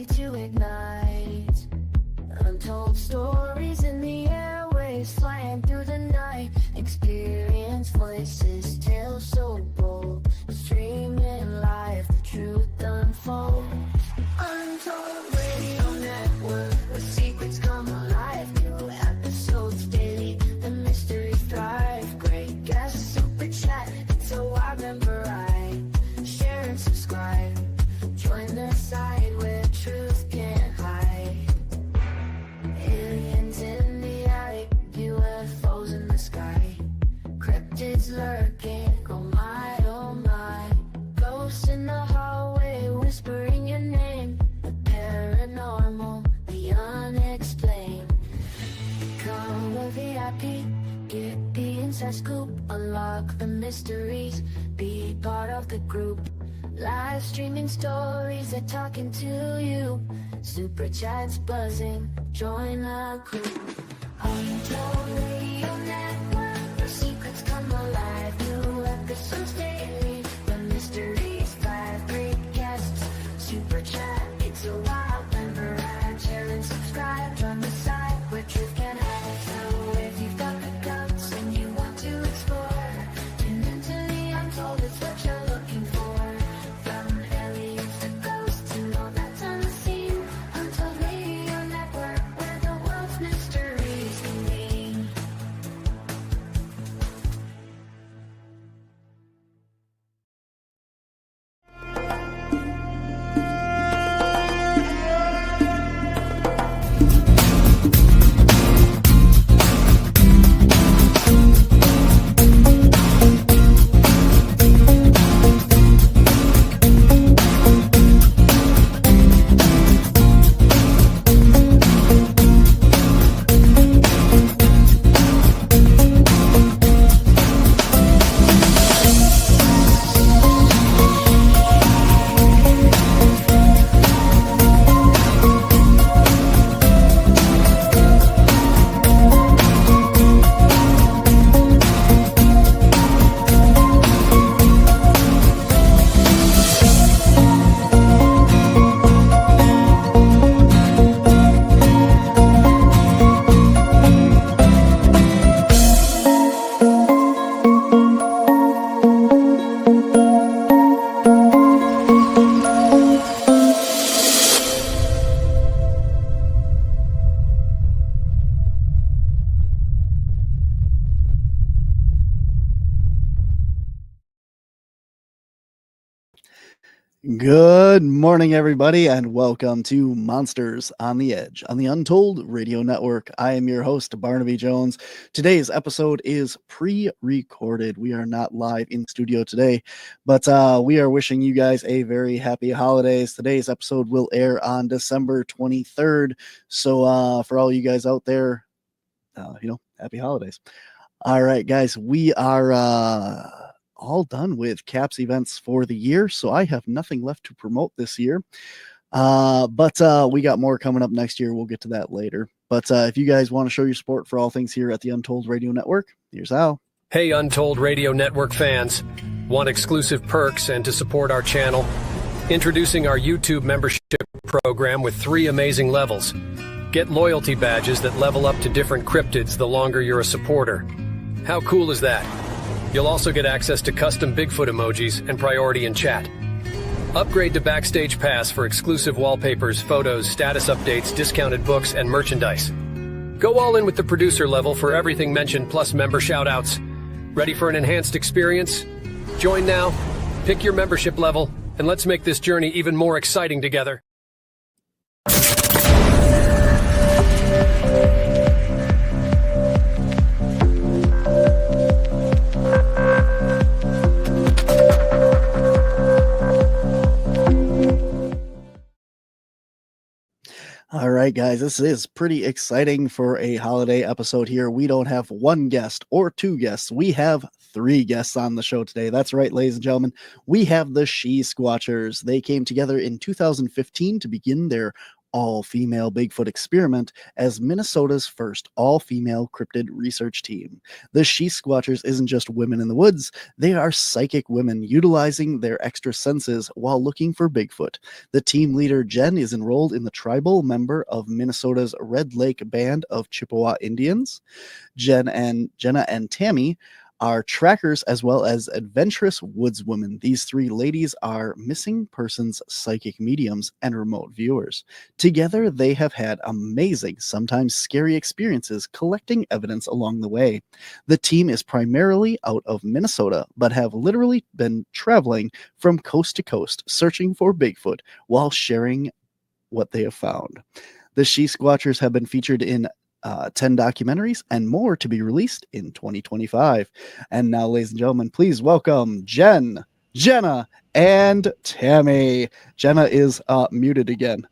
to ignite untold stories in the airwaves, flying through the night. Experience voices, tales so bold, streaming live, the truth unfolds. Untold Radio Network, where secrets come alive. New episodes daily, the mysteries thrive. Great guests, super chat, it's a wild and variety. Share and subscribe, join the side where truth can't hide. Aliens in the attic, UFOs in the sky, cryptids lurking, oh my, oh my. Ghosts in the hallway, whispering your name. The paranormal, the unexplained. Become a VIP, get the inside scoop. Unlock the mysteries, be part of the group. Live streaming stories, they're talking to you. Super chats buzzing, join the crew. Untold Radio Network, where secrets come alive. New episodes daily, the mysteries thrive. Great guests, super chat, it's a wild and variety. Share and subscribe, join the side where truth can hide. So if you've got the guts and you want to explore, tune into the untold, it's what you're looking for. From aliens to ghosts and all that's unseen. Untold Radio Network, where the world's mysteries convene. Good morning, everybody, and welcome to Monsters on the Edge on the Untold Radio Network. I am your host, Barnaby Jones. Today's episode is pre-recorded. We are not live in studio today, but we are wishing you guys a very happy holidays. Today's episode will air on December 23rd. So for all you guys out there, happy holidays. All right, guys, we are all done with CAPS events for the year, so I have nothing left to promote this year. But we got more coming up next year. We'll get to that later. But if you guys want to show your support for all things here at the Untold Radio Network, here's how. Hey, Untold Radio Network fans. Want exclusive perks and to support our channel? Introducing our YouTube membership program with 3 amazing levels. Get loyalty badges that level up to different cryptids the longer you're a supporter. How cool is that? You'll also get access to custom Bigfoot emojis and priority in chat. Upgrade to Backstage Pass for exclusive wallpapers, photos, status updates, discounted books, and merchandise. Go all in with the producer level for everything mentioned plus member shoutouts. Ready for an enhanced experience? Join now, pick your membership level, and let's make this journey even more exciting together. All right, guys, this is pretty exciting for a holiday episode here. We don't have one guest or 2 guests. We have 3 guests on the show today. That's right, ladies and gentlemen. We have the She-Squatchers. They came together in 2015 to begin their all-female Bigfoot experiment as Minnesota's first all-female cryptid research team. The She-Squatchers isn't just women in the woods, they are psychic women utilizing their extra senses while looking for Bigfoot. The team leader, Jen, is enrolled in the tribal member of Minnesota's Red Lake Band of Chippewa Indians. Jena and Tammy are trackers as well as adventurous woodswomen. These three ladies are missing persons psychic mediums and remote viewers. Together, they have had amazing, sometimes scary experiences collecting evidence along the way. The team is primarily out of Minnesota, but have literally been traveling from coast to coast, searching for Bigfoot while sharing what they have found. The She-Squatchers have been featured in 10 documentaries and more to be released in 2025. And now, ladies and gentlemen, please welcome Jena, and Tammy. Jena is muted again.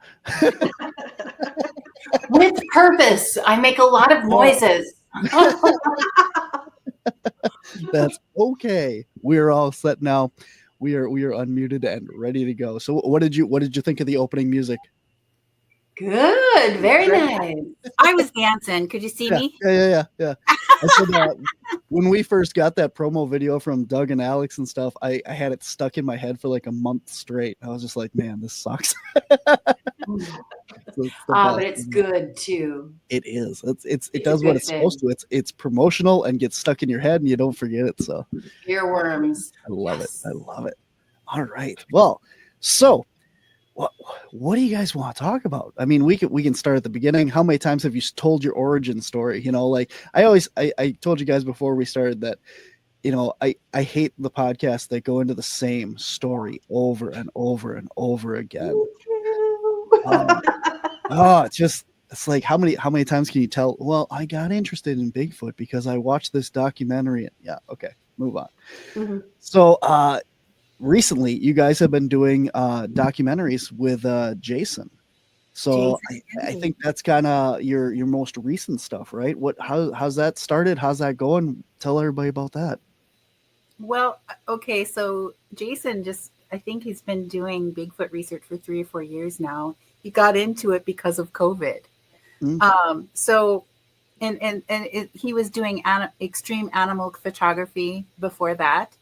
With purpose. I make a lot of noises. That's okay. We're all set now. We are unmuted and ready to go. So what did you think of the opening music? Good. Very nice. I was dancing. Could you see me? Yeah. I said, when we first got that promo video from Doug and Alex and stuff, I had it stuck in my head for like a month straight. I was just like, man, this sucks. But it's good too. It is. It does what it's supposed to. It's promotional and gets stuck in your head and you don't forget it. So Earworms. I love it. I love it. All right. Well, so what do you guys want to talk about? I mean, we can start at the beginning. How many times have you told your origin story? You know, like I told you guys before we started that, you know, I hate the podcasts that go into the same story over and over and over again. It's like how many times can you tell? Well, I got interested in Bigfoot because I watched this documentary. Yeah, okay, move on. Mm-hmm. So recently you guys have been doing documentaries with Jason. So I think that's kind of your most recent stuff, right? How's that started? How's that going? Tell everybody about that. Well, okay, so Jason I think he's been doing Bigfoot research for 3 or 4 years now. He got into it because of COVID. Mm-hmm. He was doing extreme animal photography before that.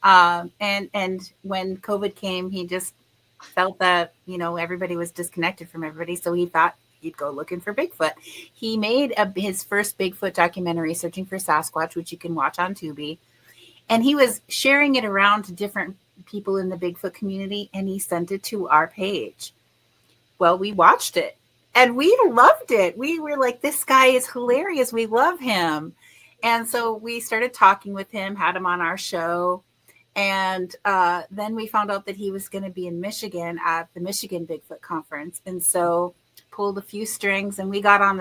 And when COVID came, he just felt that, you know, everybody was disconnected from everybody. So he thought he'd go looking for Bigfoot. He made his first Bigfoot documentary, Searching for Sasquatch, which you can watch on Tubi. And he was sharing it around to different people in the Bigfoot community, and he sent it to our page. Well, we watched it and we loved it. We were like, this guy is hilarious. We love him. And so we started talking with him, had him on our show. And then we found out that he was going to be in Michigan at the Michigan Bigfoot Conference. And so pulled a few strings and we got on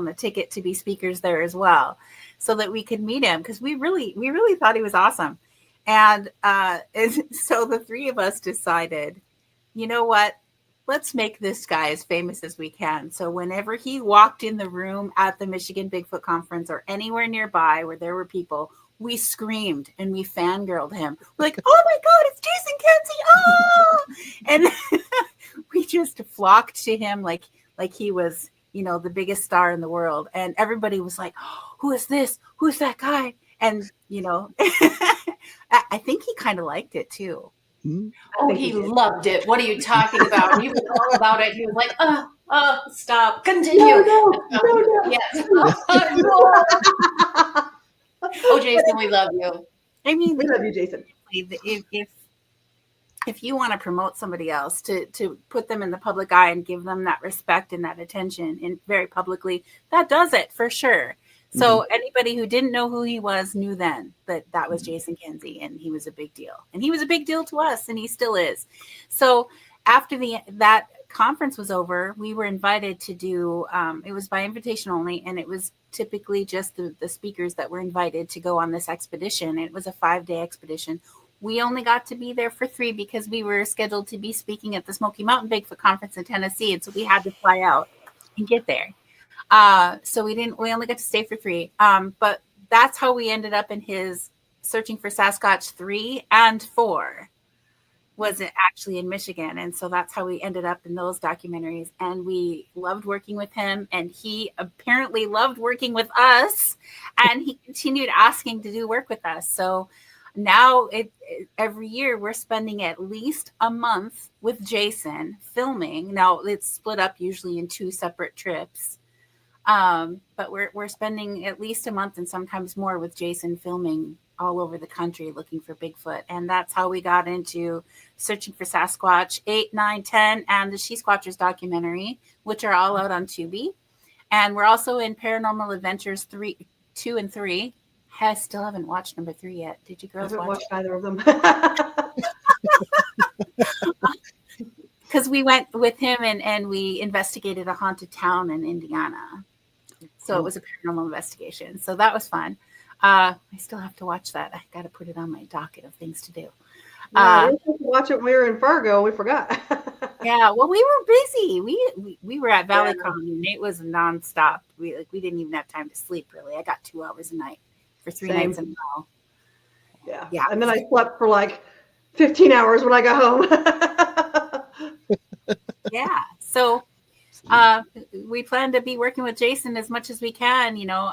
the ticket to be speakers there as well so that we could meet him, because we really thought he was awesome. And so the three of us decided, you know what? Let's make this guy as famous as we can. So whenever he walked in the room at the Michigan Bigfoot Conference or anywhere nearby where there were people, we screamed and we fangirled him. We're like, oh my God, it's Jason Kenzie. Oh, and we just flocked to him like he was, you know, the biggest star in the world. And everybody was like, oh, who is this? Who's that guy? And, you know, I think he kind of liked it too. Oh, he loved it. What are you talking about? He was all about it. He was like, oh, stop. Continue. No. Yes. Oh, Jason, we love you. I mean, we love you, Jason. If you want to promote somebody else, to put them in the public eye and give them that respect and that attention and very publicly, that does it for sure. So anybody who didn't know who he was knew then that was Jason Kenzie, and he was a big deal. And he was a big deal to us, and he still is. So after that conference was over, we were invited to do, it was by invitation only, and it was typically just the speakers that were invited to go on this expedition. It was a 5-day expedition. We only got to be there for 3 because we were scheduled to be speaking at the Smoky Mountain Bigfoot Conference in Tennessee, and so we had to fly out and get there. So we only got to stay for 3. But that's how we ended up in his Searching for Sasquatch 3 and 4. was actually in Michigan. And so that's how we ended up in those documentaries. And we loved working with him. And he apparently loved working with us. And he continued asking to do work with us. So now every year we're spending at least a month with Jason filming. Now it's split up usually in 2 separate trips. But we're spending at least a month and sometimes more with Jason filming all over the country looking for Bigfoot. And that's how we got into Searching for Sasquatch 8, 9, 10, and the She-Squatchers documentary, which are all out on Tubi. And we're also in Paranormal Adventures 2 and 3. I still haven't watched number 3 yet. Did you girls I haven't watch watched either of them. Because we went with him and we investigated a haunted town in Indiana. So it was a paranormal investigation. So that was fun. I still have to watch that. I got to put it on my docket of things to do. Yeah, we were supposed to watch it when we were in Fargo. We forgot. Yeah, well, we were busy. We were at ValleyCon and it was nonstop. We didn't even have time to sleep really. I got 2 hours a night for 3 nights in a row. Yeah. And then I slept for like 15 hours when I got home. Yeah. So we plan to be working with Jason as much as we can. You know,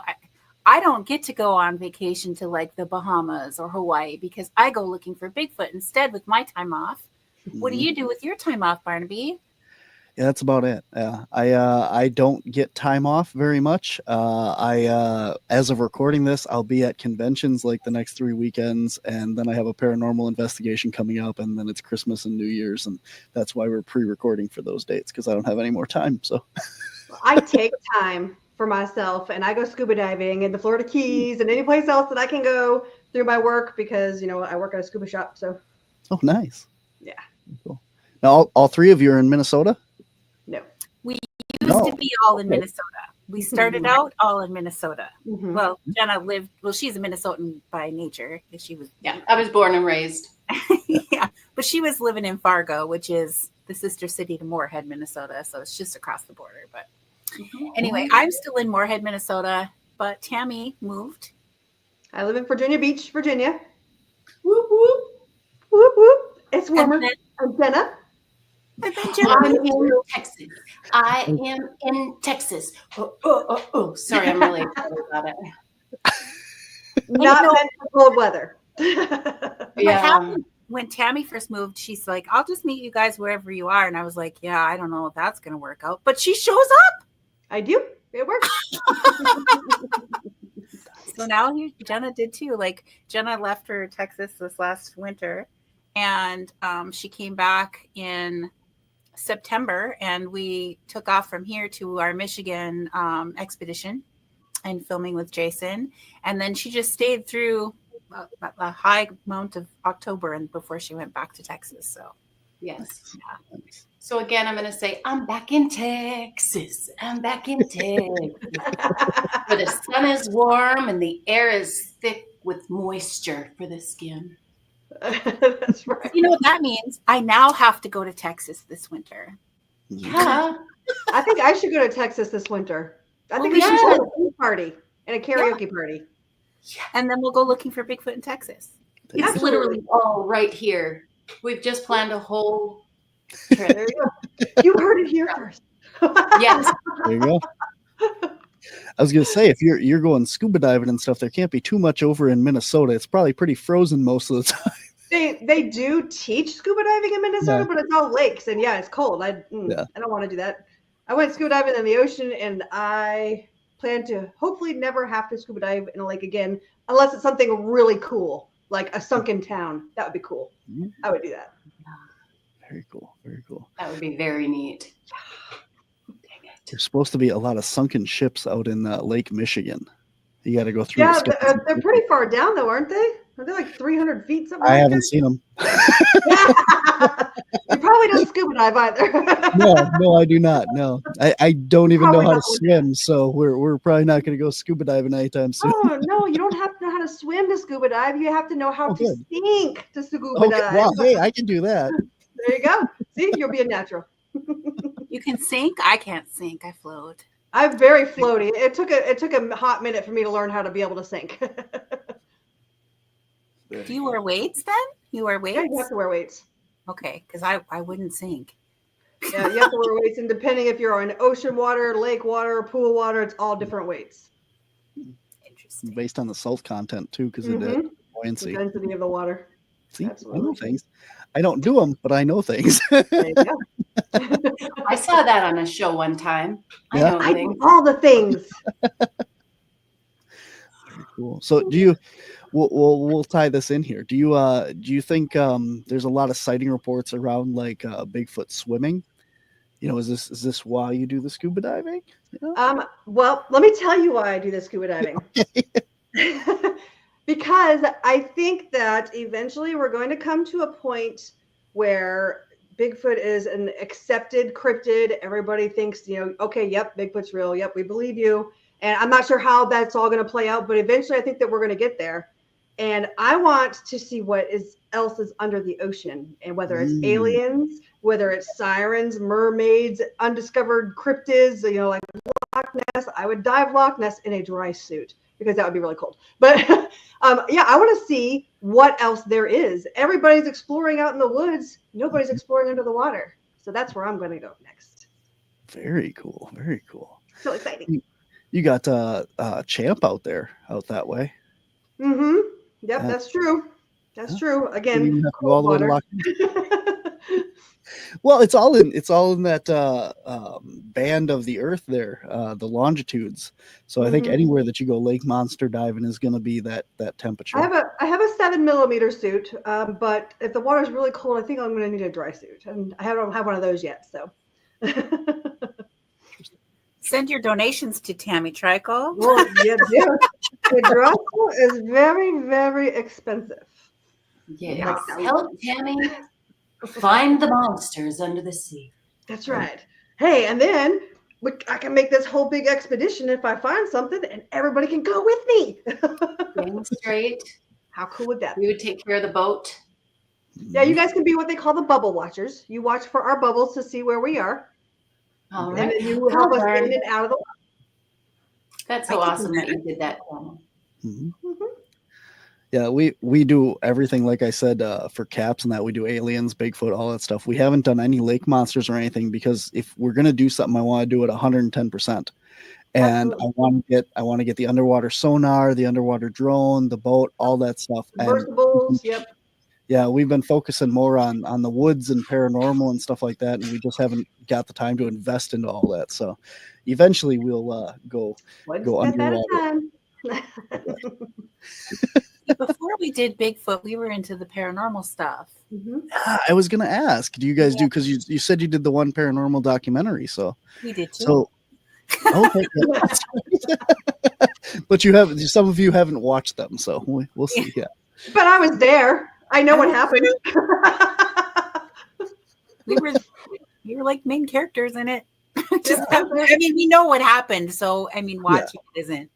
I don't get to go on vacation to like the Bahamas or Hawaii because I go looking for Bigfoot instead with my time off. What do you do with your time off, Barnaby? Yeah, that's about it. Yeah, I don't get time off very much. As of recording this, I'll be at conventions like the next 3 weekends, and then I have a paranormal investigation coming up, and then it's Christmas and New Year's, and that's why we're pre-recording for those dates because I don't have any more time. So I take time for myself, and I go scuba diving in the Florida Keys and any place else that I can go through my work because I work at a scuba shop. So, oh, nice. Yeah. Cool. Now, all 3 of you are in Minnesota? No. We used to be all in Minnesota. We started out all in Minnesota. Mm-hmm. Well, Jena she's a Minnesotan by nature. She was. Yeah, I was born and raised. Yeah, but she was living in Fargo, which is the sister city to Moorhead, Minnesota. So it's just across the border. But anyway, I'm still in Moorhead, Minnesota, but Tammy moved. I live in Virginia Beach, Virginia. Whoop, whoop. Whoop, whoop. It's warmer. And Jena. I'm in Texas. I am in Texas. Oh. Sorry, I'm really excited about it. Not meant for cold weather. Yeah. When Tammy first moved, she's like, I'll just meet you guys wherever you are. And I was like, yeah, I don't know if that's going to work out. But she shows up. I do. It works. So now Jena did too. Like Jena left for Texas this last winter. And she came back in September, and we took off from here to our Michigan expedition and filming with Jason. And then she just stayed through a high amount of October and before she went back to Texas. So yes. Yeah. So again, I'm going to say, I'm back in Texas. I'm back in Texas. Where the sun is warm and the air is thick with moisture for the skin. That's right. You know what that means? I now have to go to Texas this winter. Yeah. I think I should go to Texas this winter. I think we should have a food party and a karaoke party. Yeah. And then we'll go looking for Bigfoot in Texas. It's literally all right here. We've just planned a whole trip. There you go. You heard it here first. Yes. There you go. I was gonna say, if you're going scuba diving and stuff, there can't be too much over in Minnesota. It's probably pretty frozen most of the time. They do teach scuba diving in Minnesota, but it's all lakes, and it's cold. I don't want to do that. I went scuba diving in the ocean, and I plan to hopefully never have to scuba dive in a lake again, unless it's something really cool, like a sunken town. That would be cool. Mm-hmm. I would do that. Very cool. Very cool. That would be very neat. There's supposed to be a lot of sunken ships out in Lake Michigan. You got to go through. Yeah, they're pretty far down, though, aren't they? Are they like 300 feet? Something I haven't seen them. You probably don't scuba dive either. No, I do not. No, I don't even know how to swim, so we're probably not going to go scuba diving anytime soon. Oh no, you don't have to know how to swim to scuba dive. You have to know how to sink to scuba dive. Wow, hey, I can do that. There you go. See, you'll be a natural. You can sink. I can't sink. I float. I'm very floaty. It took a hot minute for me to learn how to be able to sink. Do you wear weights then? You wear weights? Yeah, you have to wear weights. Okay, because I wouldn't sink. Yeah, you have to wear weights, and depending if you're on ocean water, lake water, pool water, it's all different weights. Interesting. Based on the salt content too, because of the buoyancy. The density of the water. See, Absolutely. I know things. I don't do them, but I know things. There you go. I saw that on a show one time. Yeah. I do all the things. Cool. So do you? We'll tie this in here. Do you think there's a lot of sighting reports around like Bigfoot swimming? You know, is this why you do the scuba diving? You know? Well, let me tell you why I do the scuba diving. Because I think that eventually we're going to come to a point where Bigfoot is an accepted cryptid. Everybody thinks, okay, yep, Bigfoot's real. Yep, we believe you. And I'm not sure how that's all going to play out, but eventually I think that we're going to get there. And I want to see what else is under the ocean, and whether it's aliens, whether it's sirens, mermaids, undiscovered cryptids, like Loch Ness. I would dive Loch Ness in a dry suit because that would be really cold. But I want to see what else there is. Everybody's exploring out in the woods. Nobody's exploring under the water. So that's where I'm going to go next. Very cool. Very cool. So exciting. You got Champ out that way. Mm-hmm. Yep, that's true. That's true. Again, all the way to Loch Well, it's all in that band of the Earth there, the longitudes. So I think anywhere that you go lake monster diving is going to be that temperature. I have a 7 millimeter suit, but if the water's really cold, I think I'm going to need a dry suit, and I don't have one of those yet. So send your donations to Tammy Treichel. Well, yeah. The dry suit is very, very expensive. Yes. Help Tammy find the monsters under the sea. That's right. Hey, and then I can make this whole big expedition if I find something, and everybody can go with me. Getting straight. How cool would that be? We would take care of the boat. Yeah, you guys can be what they call the bubble watchers. You watch for our bubbles to see where we are. All And right. then you help us in and out of the water. That's so awesome that you did that. Yeah, we do everything, like I said, for caps and that. We do aliens, Bigfoot, all that stuff. We haven't done any lake monsters or anything because if we're gonna do something, I want to do it 110%. And absolutely. I want to get the underwater sonar, the underwater drone, the boat, all that stuff. Submersibles, yep. Yeah, we've been focusing more on the woods and paranormal and stuff like that, and we just haven't got the time to invest into all that. So eventually we'll go underwater. Before we did Bigfoot, we were into the paranormal stuff. I was going to ask, do you guys do, because you said you did the one paranormal documentary, so we did too. So okay, but some of you haven't watched them, so we'll see. Yeah, but I was there. I know what happened. we were like main characters in it. We know what happened, so watching it isn't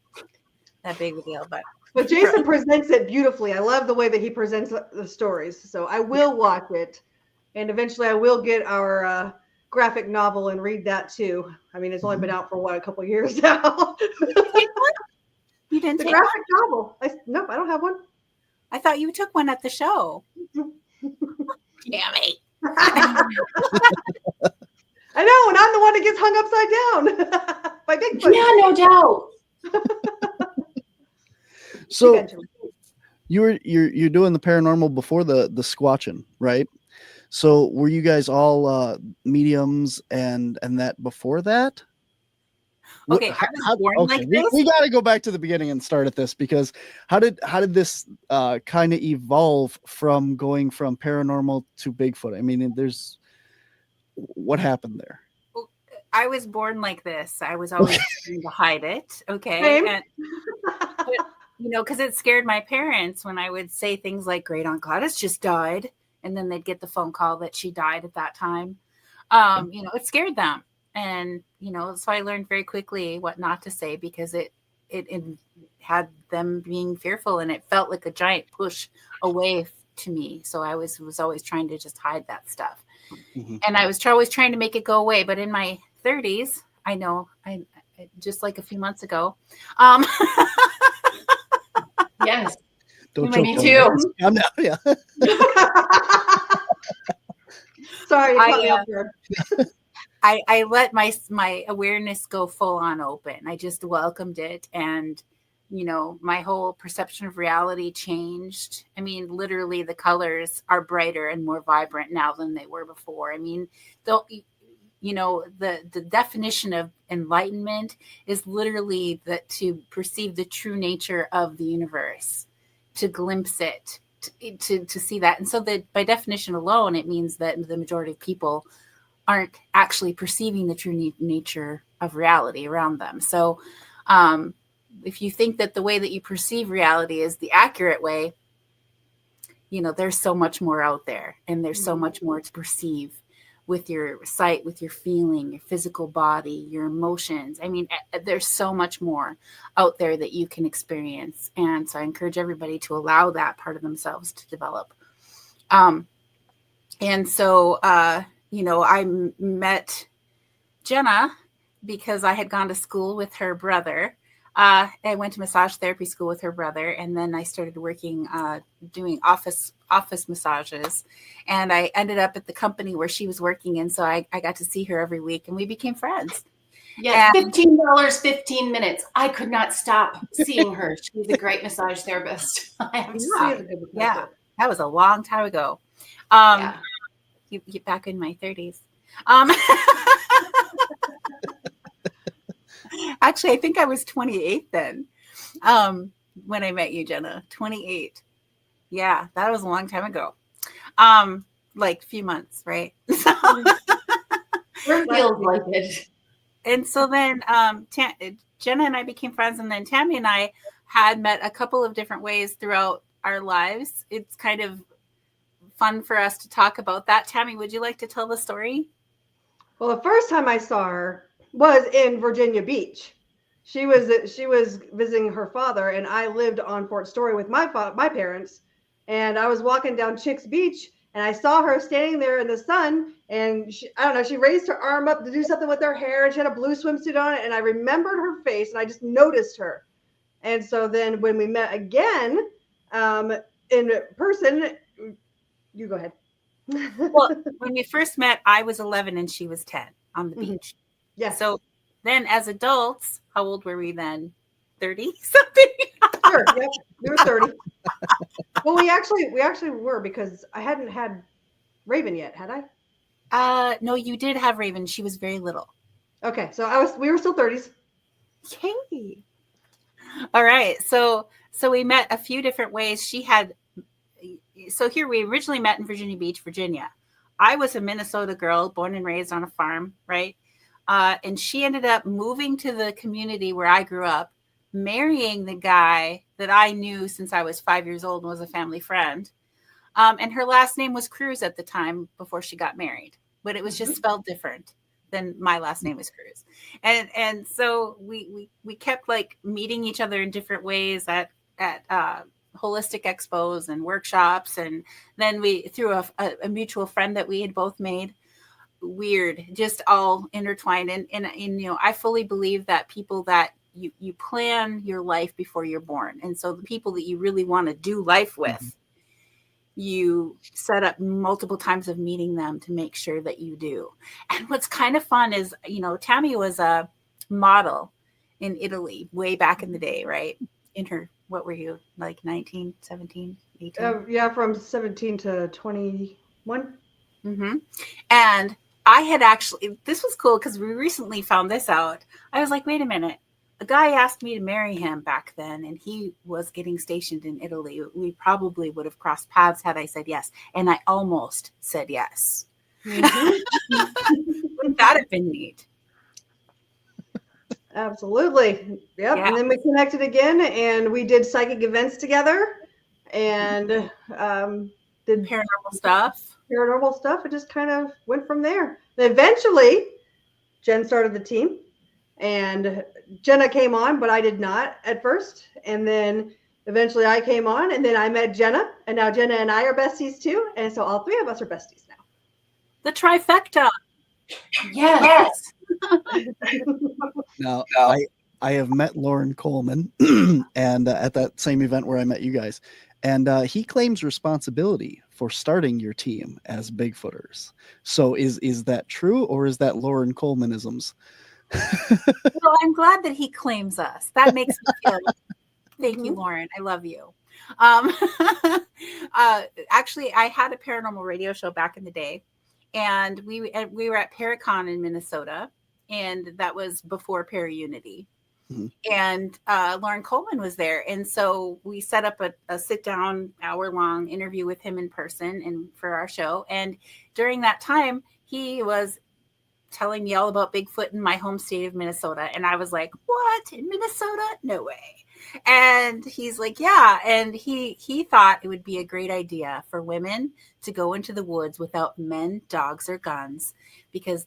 that big of a deal, But Jason presents it beautifully. I love the way that he presents the stories. So I will watch it, and eventually I will get our graphic novel and read that too. It's only been out for a couple of years now. You didn't the take graphic novel? Nope, I don't have one. I thought you took one at the show. Damn it. I know, and I'm the one that gets hung upside down by Bigfoot. Yeah, no doubt. So you're doing the paranormal before the squatching, right? So were you guys all mediums and that before that? Okay, I was born like this. We got to go back to the beginning and start at this, because how did this kind of evolve from going from paranormal to Bigfoot? What happened there? I was born like this. I was always trying to hide it. Okay. Because it scared my parents when I would say things like Great Aunt Gladys just died. And then they'd get the phone call that she died at that time. It scared them. And, so I learned very quickly what not to say, because it had them being fearful, and it felt like a giant push away to me. So I was always trying to just hide that stuff. Mm-hmm. And I was always trying to make it go away. But in my 30s, I just like a few months ago. Yes. Don't me too. I'm not, yeah. Sorry, you caught me off guard. I let my awareness go full on open. I just welcomed it, and my whole perception of reality changed. I mean, literally, the colors are brighter and more vibrant now than they were before. I mean, the definition of enlightenment is literally that to perceive the true nature of the universe, to glimpse it, to see that. And so that by definition alone, it means that the majority of people aren't actually perceiving the true nature of reality around them. So if you think that the way that you perceive reality is the accurate way, there's so much more out there, and there's so much more to perceive with your sight, with your feeling, your physical body, your emotions. I mean, there's so much more out there that you can experience. And so I encourage everybody to allow that part of themselves to develop. And so, I met Jena because I had gone to school with her brother. I went to massage therapy school with her brother, and then I started working, doing office massages, and I ended up at the company where she was working. And so I got to see her every week, and we became friends. Yes, $15, 15 minutes. I could not stop seeing her. She's a great massage therapist. Yeah, that was a long time ago. You get back in my 30s. Actually, I think I was 28 then when I met you, Jena. 28. Yeah, that was a long time ago. Like a few months, right? Feels like it. And so then Jena and I became friends, and then Tammy and I had met a couple of different ways throughout our lives. It's kind of fun for us to talk about that. Tammy, would you like to tell the story? Well, the first time I saw her was in Virginia Beach. She was visiting her father, and I lived on Fort Story with my parents. And I was walking down Chicks Beach, and I saw her standing there in the sun. And she raised her arm up to do something with her hair, and she had a blue swimsuit on it. And I remembered her face, and I just noticed her. And so then when we met again in person, you go ahead. Well, when we first met, I was 11 and she was 10 on the beach. Yeah. So then as adults, how old were we then? 30 something? Sure. Yep. We were 30. Well, we actually were, because I hadn't had Raven yet, had I? No, you did have Raven. She was very little. Okay. So we were still 30s. Yay. All right. So we met a few different ways. So here we originally met in Virginia Beach, Virginia. I was a Minnesota girl, born and raised on a farm, right? And she ended up moving to the community where I grew up, marrying the guy that I knew since I was 5 years old and was a family friend. And her last name was Kruse at the time before she got married, but it was just spelled different than my last name is Kruse. And so we kept like meeting each other in different ways at holistic expos and workshops, and then we through a mutual friend that we had both made. Weird, just all intertwined. And I fully believe that people that you plan your life before you're born, and so the people that you really want to do life with, you set up multiple times of meeting them to make sure that you do. And what's kind of fun is, Tammy was a model in Italy way back in the day, right? In her, what were you, like 19, 17, 18? Yeah, from 17 to 21. And I had actually, this was cool because we recently found this out. I was like, wait a minute. A guy asked me to marry him back then, and he was getting stationed in Italy. We probably would have crossed paths had I said yes. And I almost said yes. Wouldn't that have been neat? Absolutely. Yep. Yeah. And then we connected again, and we did psychic events together, and did paranormal stuff. It just kind of went from there. Then eventually, Jen started the team, and Jena came on, but I did not at first. And then eventually I came on, and then I met Jena, and now Jena and I are besties too. And so all three of us are besties now. The trifecta. Yes. Now, I have met Lauren Coleman and at that same event where I met you guys. And he claims responsibility for starting your team as Bigfooters. So is that true, or is that Lauren Colemanisms? Well, I'm glad that he claims us. That makes me feel. Thank you, Lauren. I love you. Actually, I had a paranormal radio show back in the day, and we were at Paracon in Minnesota, and that was before Paraunity. Mm-hmm. And Lauren Coleman was there, and so we set up a sit-down, hour-long interview with him in person and for our show. And during that time, he was telling me all about Bigfoot in my home state of Minnesota, and I was like, "What, in Minnesota? No way!" And he's like, "Yeah," and he thought it would be a great idea for women to go into the woods without men, dogs, or guns because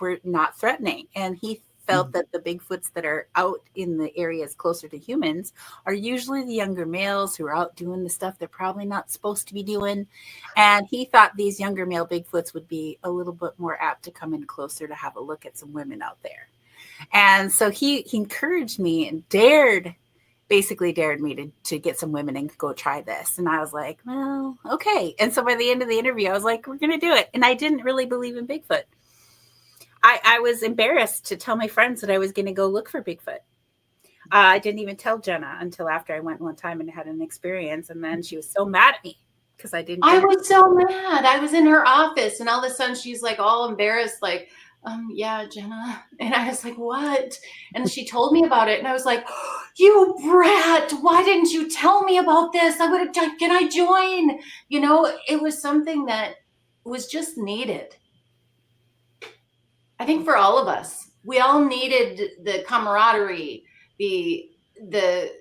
we're not threatening, and he felt that the Bigfoots that are out in the areas closer to humans are usually the younger males who are out doing the stuff they're probably not supposed to be doing. And he thought these younger male Bigfoots would be a little bit more apt to come in closer to have a look at some women out there. And so he encouraged me and basically dared me to get some women and go try this. And I was like, well, okay. And so by the end of the interview, I was like, we're going to do it. And I didn't really believe in Bigfoot. I was embarrassed to tell my friends that I was going to go look for Bigfoot. I didn't even tell Jena until after I went one time and had an experience. And then she was so mad at me because I didn't. I was so mad. I was in her office and all of a sudden she's like all embarrassed, like, yeah, Jena. And I was like, what? And she told me about it. And I was like, you brat, why didn't you tell me about this? I would have done, can I join? You know, it was something that was just needed. I think for all of us, we all needed the camaraderie, the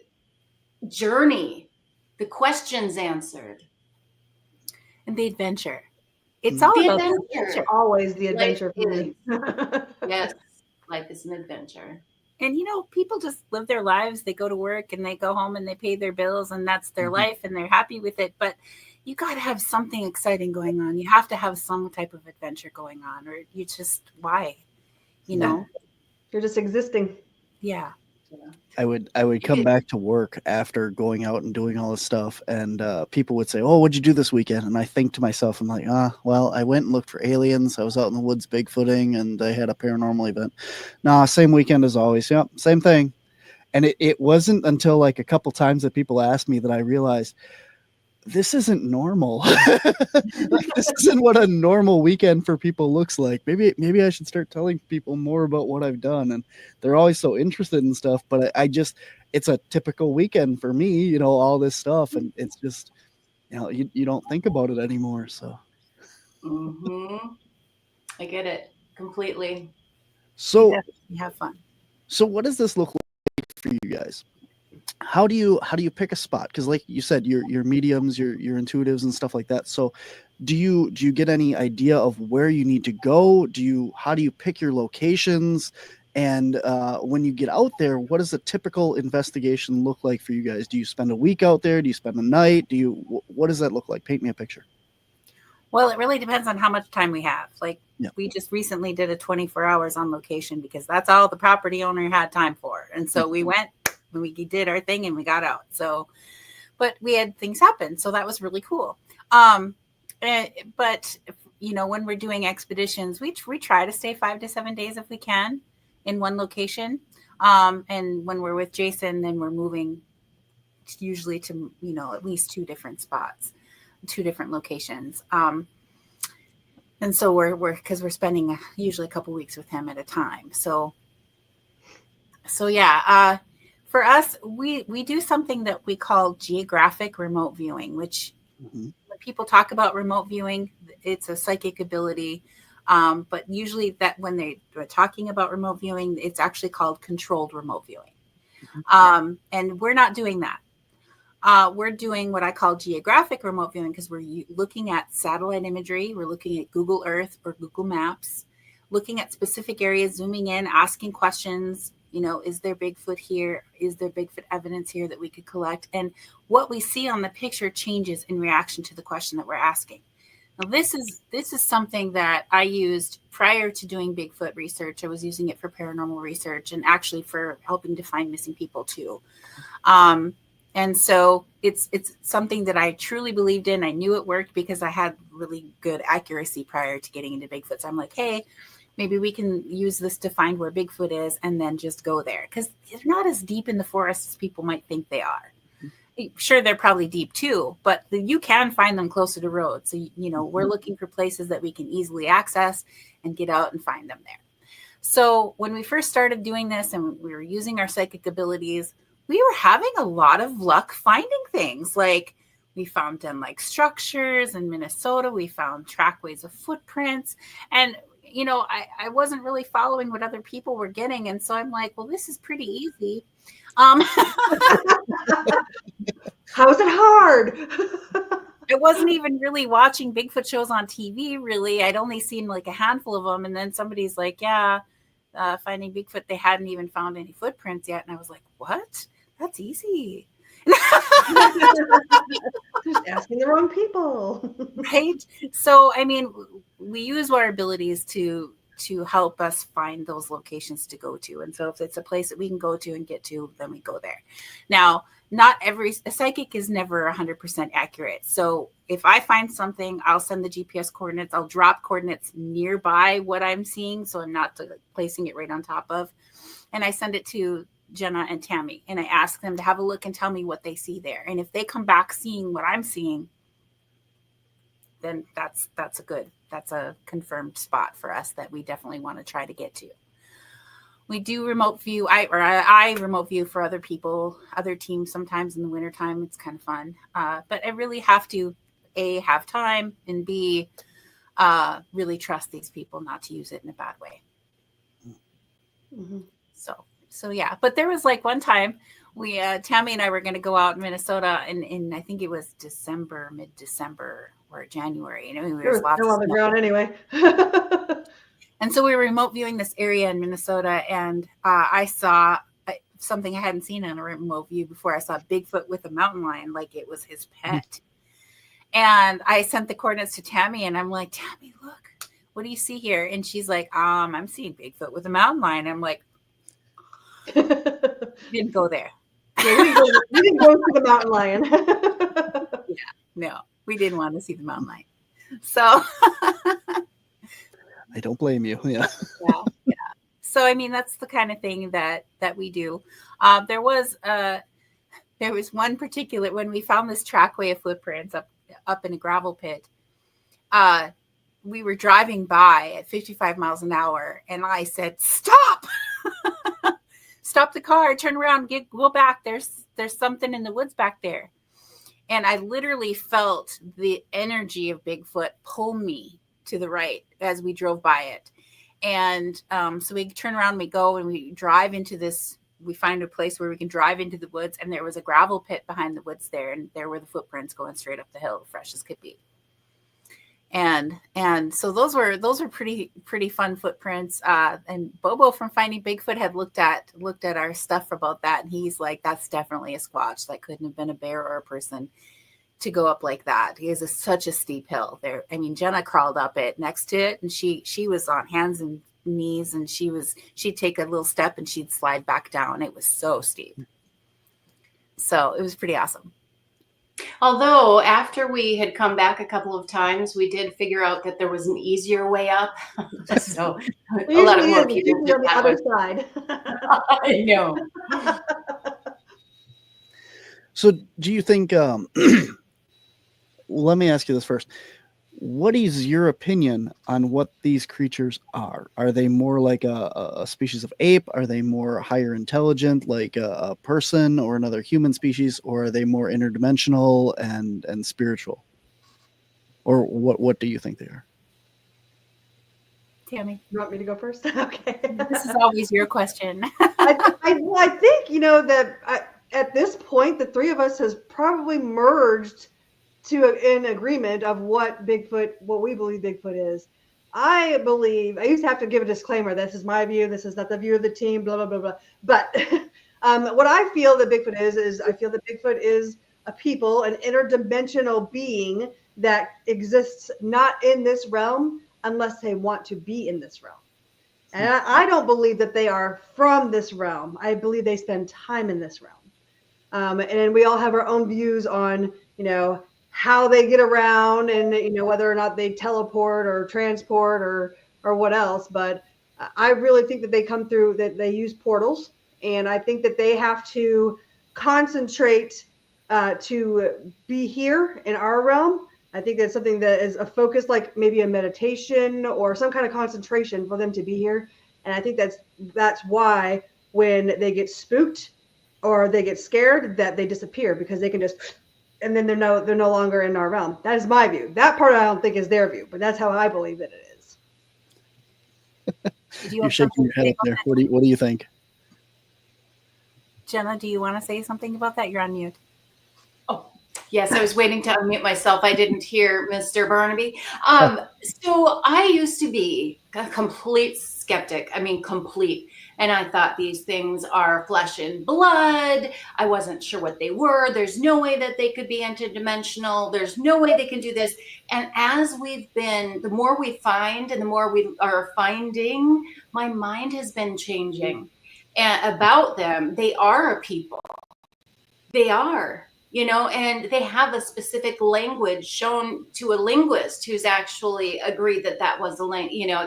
journey, the questions answered. And the adventure. It's all about the adventure. Always the adventure for me. Yes, life is an adventure. And, people just live their lives. They go to work and they go home and they pay their bills and that's their life and they're happy with it. But you got to have something exciting going on. You have to have some type of adventure going on, or you just, why? You're just existing. Yeah. I would come back to work after going out and doing all this stuff, and people would say, "Oh, what'd you do this weekend?" And I think to myself, I'm like, well, I went and looked for aliens. I was out in the woods Bigfooting, and I had a paranormal event. Nah, same weekend as always. Yep, same thing. And it wasn't until like a couple times that people asked me that I realized this isn't normal. This isn't what a normal weekend for people looks like. Maybe I should start telling people more about what I've done. And they're always so interested in stuff, but it's a typical weekend for me, all this stuff. And it's just, you don't think about it anymore. So. I get it completely. So you have fun. So what does this look like for you guys? How do you pick a spot? Because like you said, you're mediums, you're intuitives and stuff like that. So do you get any idea of where you need to go? How do you pick your locations? And when you get out there, what does a typical investigation look like for you guys? Do you spend a week out there? Do you spend a night? What does that look like? Paint me a picture. Well, it really depends on how much time we have. We just recently did a 24 hours on location because that's all the property owner had time for. And so we went, we did our thing and we got out. So, but we had things happen. So that was really cool. But when we're doing expeditions, we try to stay 5 to 7 days if we can in one location. And when we're with Jason, then we're moving usually to, at least 2 different spots, 2 different locations. And so we're spending usually a couple weeks with him at a time. So yeah, for us, we do something that we call geographic remote viewing, which when people talk about remote viewing, it's a psychic ability. But usually that when they're talking about remote viewing, it's actually called controlled remote viewing. And we're not doing that. We're doing what I call geographic remote viewing because we're looking at satellite imagery. We're looking at Google Earth or Google Maps, looking at specific areas, zooming in, asking questions. Is there Bigfoot here? Is there Bigfoot evidence here that we could collect? And what we see on the picture changes in reaction to the question that we're asking. Now, this is something that I used prior to doing Bigfoot research. I was using it for paranormal research and actually for helping to find missing people too. And so it's something that I truly believed in. I knew it worked because I had really good accuracy prior to getting into Bigfoot. So I'm like, hey, maybe we can use this to find where Bigfoot is and then just go there. Because they're not as deep in the forest as people might think they are. Sure, they're probably deep too, but you can find them closer to roads. So, we're looking for places that we can easily access and get out and find them there. So when we first started doing this and we were using our psychic abilities, we were having a lot of luck finding things. Like we found den-like structures in Minnesota. We found trackways of footprints. And, I wasn't really following what other people were getting. And so I'm like, well, this is pretty easy. How is it hard? I wasn't even really watching Bigfoot shows on TV, really. I'd only seen like a handful of them. And then somebody's like, finding Bigfoot, they hadn't even found any footprints yet. And I was like, what? That's easy. Just asking the wrong people. Right? So, we use our abilities to help us find those locations to go to. And so if it's a place that we can go to and get to, then we go there. Now, a psychic is never 100% accurate. So if I find something, I'll send the GPS coordinates. I'll drop coordinates nearby what I'm seeing. So I'm not placing it right on top of. And I send it to Jena and Tammy. And I ask them to have a look and tell me what they see there. And if they come back seeing what I'm seeing, then that's a confirmed spot for us that we definitely want to try to get to. We do remote view. I remote view for other people, other teams sometimes in the wintertime. It's kind of fun. But I really have to, A, have time, and B, really trust these people not to use it in a bad way. Mm-hmm. So yeah. But there was like one time Tammy and I were going to go out in Minnesota in I think it was mid-December or January. We were still on the ground anyway. And so we were remote viewing this area in Minnesota, and I saw something I hadn't seen on a remote view before. I saw Bigfoot with a mountain lion, like it was his pet. And I sent the coordinates to Tammy, and I'm like, Tammy, look, what do you see here? And she's like, I'm seeing Bigfoot with a mountain lion. I'm like, didn't go there. Yeah, we didn't go to the mountain lion. Yeah, no, we didn't want to see the mountain lion. So I don't blame you. Yeah. Yeah. So, that's the kind of thing that we do. There was one particular, when we found this trackway of footprints up in a gravel pit, we were driving by at 55 miles an hour. And I said, stop, stop the car, turn around, go back. There's something in the woods back there. And I literally felt the energy of Bigfoot pull me to the right as we drove by it. And so we turn around, we go and we drive into this, we find a place where we can drive into the woods, and there was a gravel pit behind the woods there, and there were the footprints going straight up the hill, fresh as could be. And so those were pretty fun footprints. And Bobo from Finding Bigfoot had looked at our stuff about that, and he's like, that's definitely a squatch. That couldn't have been a bear or a person to go up like that. It is such a steep hill there. Jena crawled up it next to it, and she was on hands and knees, and she'd take a little step and she'd slide back down. It was so steep. So it was pretty awesome. Although after we had come back a couple of times, we did figure out that there was an easier way up. So a lot of more people on the other side. I know. So do you think, let me ask you this first. What is your opinion on what these creatures are? Are they more like a species of ape? Are they more higher intelligent, like a person or another human species? Or are they more interdimensional and spiritual? Or what do you think they are? Tammy, you want me to go first? Okay. This is always your question. I think, that at this point, the three of us has probably merged to an agreement of what we believe Bigfoot is. I used to have to give a disclaimer. This is my view. This is not the view of the team, blah, blah, blah, blah. But what I feel that Bigfoot is I feel that Bigfoot is a people, an interdimensional being that exists not in this realm unless they want to be in this realm. And I don't believe that they are from this realm. I believe they spend time in this realm. And we all have our own views on, how they get around and, whether or not they teleport or transport or what else. But I really think that they come through, that they use portals. And I think that they have to concentrate to be here in our realm. I think that's something that is a focus, like maybe a meditation or some kind of concentration for them to be here. And I think that's why when they get spooked or they get scared, that they disappear, because they can just, and then they're no longer in our realm. That is my view. That part I don't think is their view, but that's how I believe that it is. You're shaking your head up there. What do you think? Jena, do you want to say something about that? You're on mute. Oh, yes, I was waiting to unmute myself. I didn't hear Mr. Barnaby. So I used to be a complete skeptic. I mean, complete. And I thought these things are flesh and blood. I wasn't sure what they were. There's no way that they could be interdimensional. There's no way they can do this. And as the more we find and the more we are finding, my mind has been changing. And about them, they are a people. They are, and they have a specific language shown to a linguist who's actually agreed that was a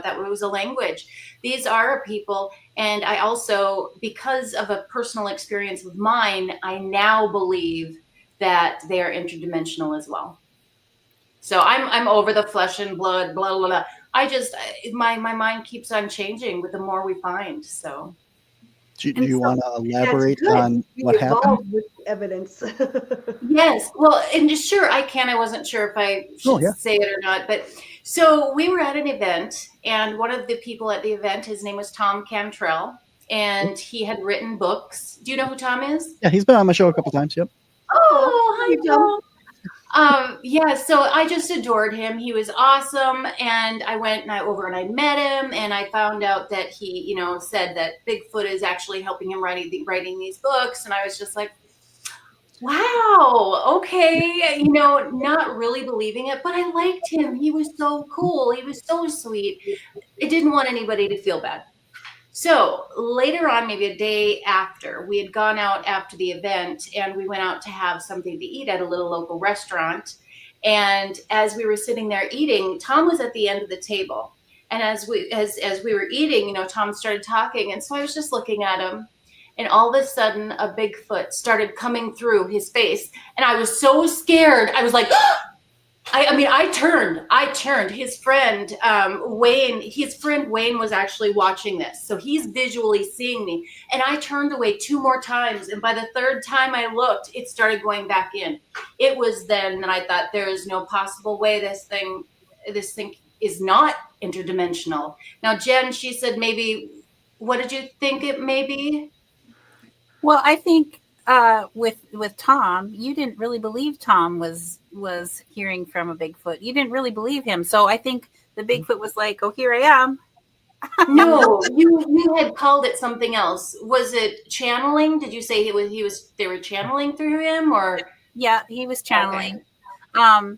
that was a language. These are a people. And I also, because of a personal experience of mine, I now believe that they are interdimensional as well. So I'm over the flesh and blood, blah, blah, blah. My mind keeps on changing with the more we find. So. Do you want to elaborate on what happened? With evidence. Yes. Well, and sure, I can. I wasn't sure if I should say it or not. But so we were at an event, and one of the people at the event, his name was Tom Cantrell, and he had written books. Do you know who Tom is? Yeah, he's been on my show a couple times. Yep. Oh, hi, Tom. So I just adored him. He was awesome. And I went over and I met him, and I found out that he, said that Bigfoot is actually helping him writing these books. And I was just like, wow, okay. Not really believing it, but I liked him. He was so cool. He was so sweet. I didn't want anybody to feel bad. So later on, maybe a day after, we had gone out after the event, and we went out to have something to eat at a little local restaurant. And as we were sitting there eating, Tom was at the end of the table. And as we were eating, Tom started talking. And so I was just looking at him, and all of a sudden a Bigfoot started coming through his face. And I was so scared. I was like, I turned. His friend, Wayne was actually watching this. So he's visually seeing me. And I turned away 2 more times. And by the 3rd time I looked, it started going back in. It was then that I thought, there is no possible way this thing is not interdimensional. Now, Jen, she said maybe, what did you think it may be? Well, I think with Tom, you didn't really believe Tom was hearing from a Bigfoot. You didn't really believe him. So I think the Bigfoot was like, oh, here I am. No, you had called it something else. Was it channeling? Did you say they were channeling through him, or? Yeah, he was channeling. Okay.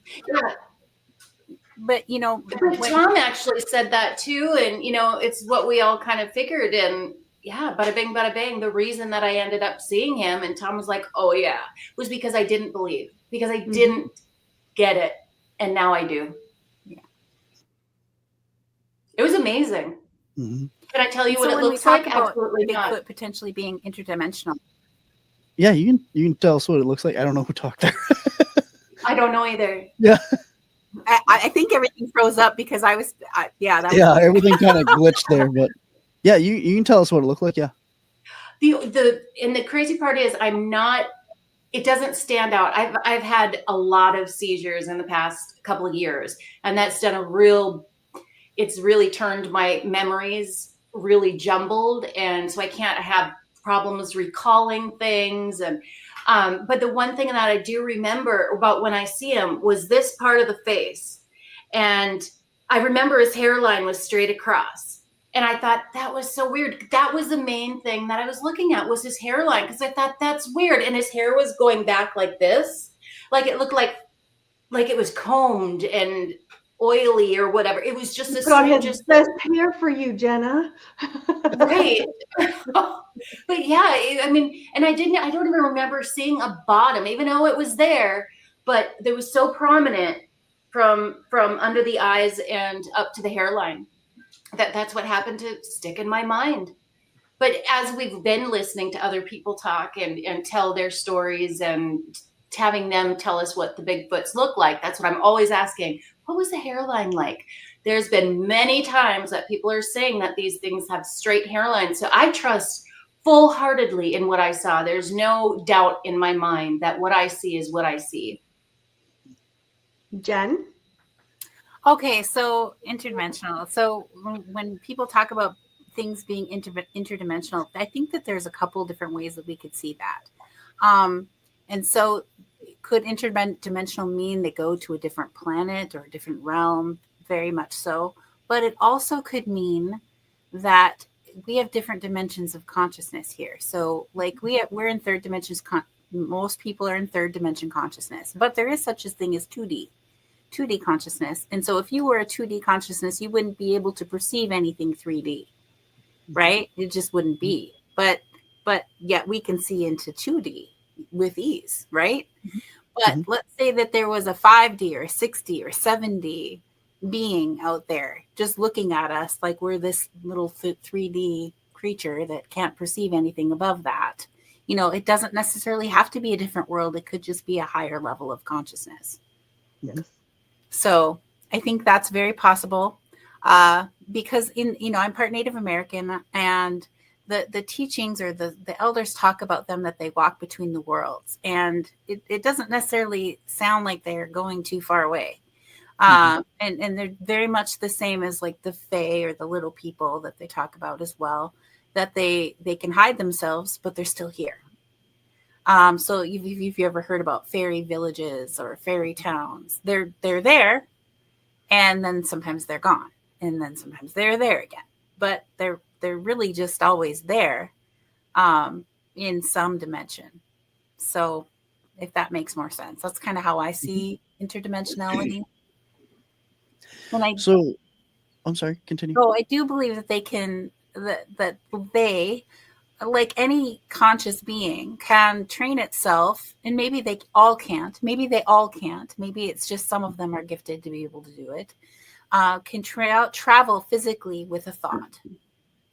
But Tom actually said that too, and it's what we all kind of figured. And yeah, bada bing, bada bang. The reason that I ended up seeing him, and Tom was like, "Oh yeah," was because I didn't believe, because I didn't get it, and now I do. Yeah, it was amazing. Mm-hmm. Can I tell you what it looks like? Absolutely not. Bigfoot potentially being interdimensional. Yeah, you can tell us what it looks like. I don't know who talked there. I don't know either. Yeah. I think everything froze up because everything kind of glitched there, but yeah, you can tell us what it looked like. Yeah. The crazy part is it doesn't stand out. I've had a lot of seizures in the past couple of years, and that's done it's really turned my memories really jumbled. And so I can't have problems recalling things. And, but the one thing that I do remember about when I see him was this part of the face. And I remember his hairline was straight across. And I thought that was so weird. That was the main thing that I was looking at, was his hairline. Because I thought that's weird. And his hair was going back like this. Like it looked like it was combed. And oily or whatever. It was just the Put on his strangest best hair for you, Jena. right. But yeah, I mean, and I don't even remember seeing a bottom, even though it was there, but there was so prominent from under the eyes and up to the hairline. That's what happened to stick in my mind. But as we've been listening to other people talk and tell their stories and having them tell us what the Bigfoots look like, that's what I'm always asking. What was the hairline like? There's been many times that people are saying that these things have straight hairlines. So I trust full-heartedly in what I saw. There's no doubt in my mind that what I see is what I see. Jen? Okay, so interdimensional. So when people talk about things being interdimensional, I think that there's a couple different ways that we could see that. And so could interdimensional mean they go to a different planet or a different realm? Very much so. But it also could mean that we have different dimensions of consciousness here. So like we're in third dimensions. Most people are in third dimension consciousness, but there is such a thing as 2D consciousness. And so if you were a 2D consciousness, you wouldn't be able to perceive anything 3D, right? It just wouldn't be. But yet we can see into 2D with ease, right? But let's say that there was a 5D or 6D or 7D being out there just looking at us like we're this little 3D creature that can't perceive anything above that. You know, it doesn't necessarily have to be a different world. It could just be a higher level of consciousness. Yes. So I think that's very possible because I'm part Native American, and the teachings or the elders talk about them that they walk between the worlds, and it doesn't necessarily sound like they're going too far away. And they're very much the same as like the Fae or the little people that they talk about as well, that they can hide themselves, but they're still here. So if you've ever heard about fairy villages or fairy towns, they're there, and then sometimes they're gone, and then sometimes they're there again, but they're really just always there, in some dimension. So if that makes more sense, that's kind of how I see interdimensionality. So I'm sorry, continue. Oh, I do believe that they can, that they, like any conscious being, can train itself, and maybe they all can't. Maybe it's just some of them are gifted to be able to do it. Can travel physically with a thought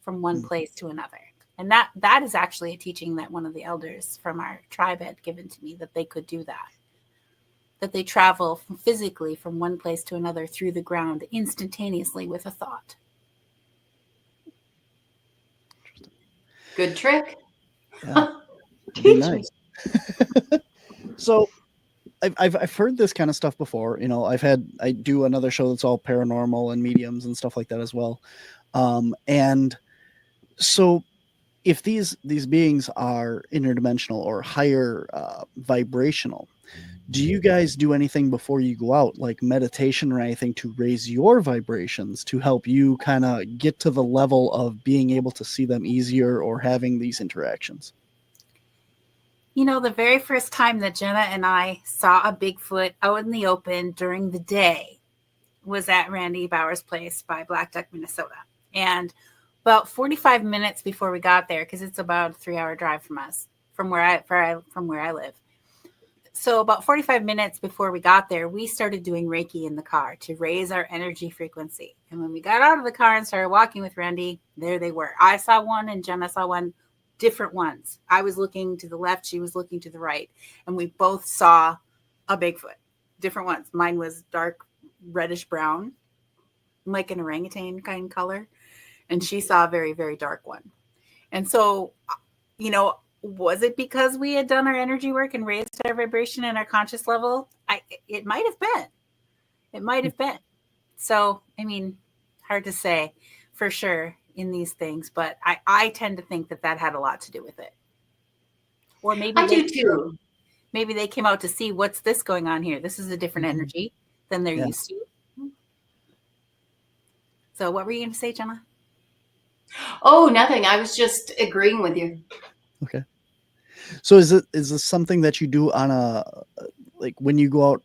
from one place to another. And that is actually a teaching that one of the elders from our tribe had given to me, that they could do that they travel physically from one place to another through the ground instantaneously with a thought. Good trick. Yeah. Nice. So I've heard this kind of stuff before. You know, I do another show that's all paranormal and mediums and stuff like that as well. And so if these beings are interdimensional or higher vibrational, do you guys do anything before you go out, like meditation or anything, to raise your vibrations to help you kind of get to the level of being able to see them easier or having these interactions? You know, the very first time that Jena and I saw a Bigfoot out in the open during the day was at Randy Bauer's place by Black Duck, Minnesota. And about 45 minutes before we got there, because it's about a 3-hour drive from us, from where I live. So about 45 minutes before we got there, we started doing Reiki in the car to raise our energy frequency. And when we got out of the car and started walking with Randy, there they were. I saw one and Jena saw one, different ones. I was looking to the left, she was looking to the right. And we both saw a Bigfoot, different ones. Mine was dark reddish brown, like an orangutan kind of color. And she saw a very, very dark one. And so, you know, was it because we had done our energy work and raised our vibration and our conscious level? It might have been. It might have been. So, I mean, hard to say for sure in these things, but I tend to think that had a lot to do with it. Or maybe I do too. Maybe they came out to see what's this going on here. This is a different energy than they're used to. So what were you going to say, Jena? Oh, nothing. I was just agreeing with you. Okay. So is this something that you do on like when you go out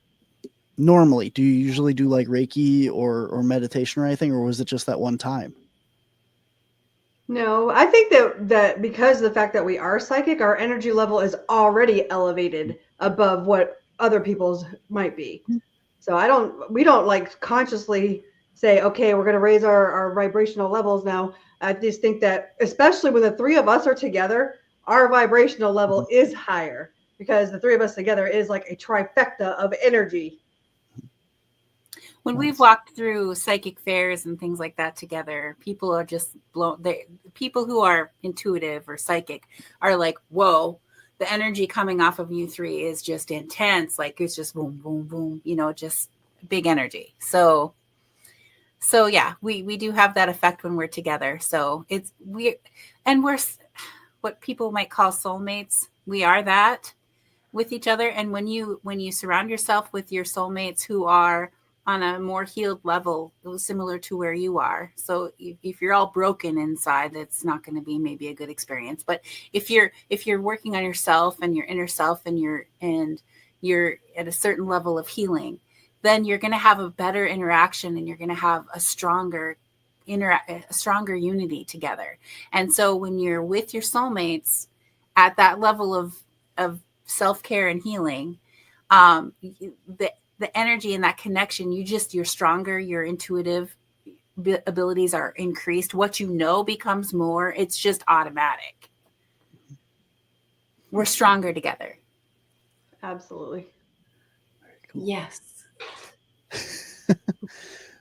normally? Do you usually do like Reiki or meditation or anything, or was it just that one time? No, I think that because of the fact that we are psychic, our energy level is already elevated above what other people's might be. So we don't like consciously say, okay, we're going to raise our vibrational levels now. I just think that especially when the three of us are together, our vibrational level is higher because the three of us together is like a trifecta of energy. When we've walked through psychic fairs and things like that together, people are just blown. People who are intuitive or psychic are like, whoa, the energy coming off of you three is just intense. Like it's just boom, boom, boom, just big energy. So yeah, we do have that effect when we're together. So we're what people might call soulmates. We are that with each other. And when you surround yourself with your soulmates who are on a more healed level, similar to where you are. So if you're all broken inside, that's not going to be maybe a good experience. But if you're working on yourself and your inner self and you're at a certain level of healing, then you're going to have a better interaction and you're going to have a stronger unity together. And so when you're with your soulmates at that level of self-care and healing, the energy and that connection, you're stronger, your intuitive abilities are increased. What becomes more. It's just automatic. We're stronger together. Absolutely. Cool. Yes.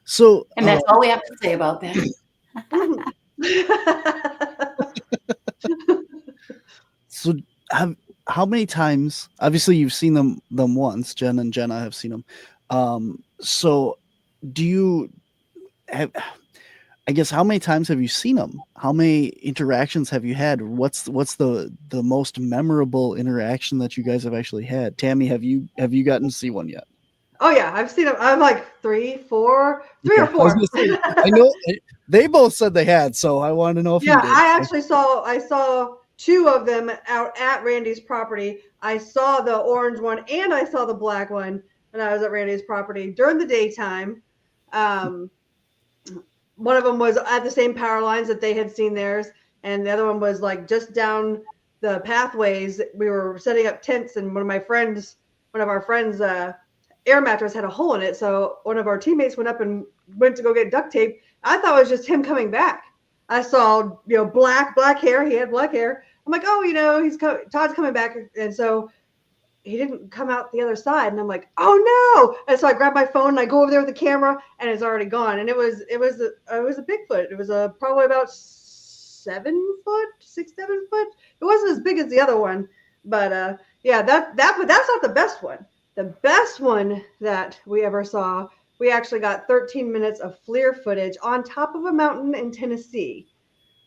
So, and that's all we have to say about that. So how many times, obviously you've seen them once, Jen and Jena have seen them. So do you have, I guess, how many times have you seen them? How many interactions have you had? What's the most memorable interaction that you guys have actually had? Tammy, have you gotten to see one yet? Oh yeah, I've seen them. I'm like three or four. I know they both said they had, so I want to know if you did. I saw two of them out at Randy's property. I saw the orange one and I saw the black one when I was at Randy's property during the daytime. One of them was at the same power lines that they had seen theirs, and the other one was like just down the pathways. We were setting up tents, and one of our friends' air mattress had a hole in it. So one of our teammates went up and went to go get duct tape. I thought it was just him coming back. I saw, black hair. He had black hair. I'm like, oh, Todd's coming back. And so he didn't come out the other side. And I'm like, oh no. And so I grab my phone and I go over there with the camera and it's already gone. And it was a Bigfoot. It was probably about 7 foot, 6, 7 foot. It wasn't as big as the other one, but that's not the best one. The best one that we ever saw, we actually got 13 minutes of FLIR footage on top of a mountain in Tennessee.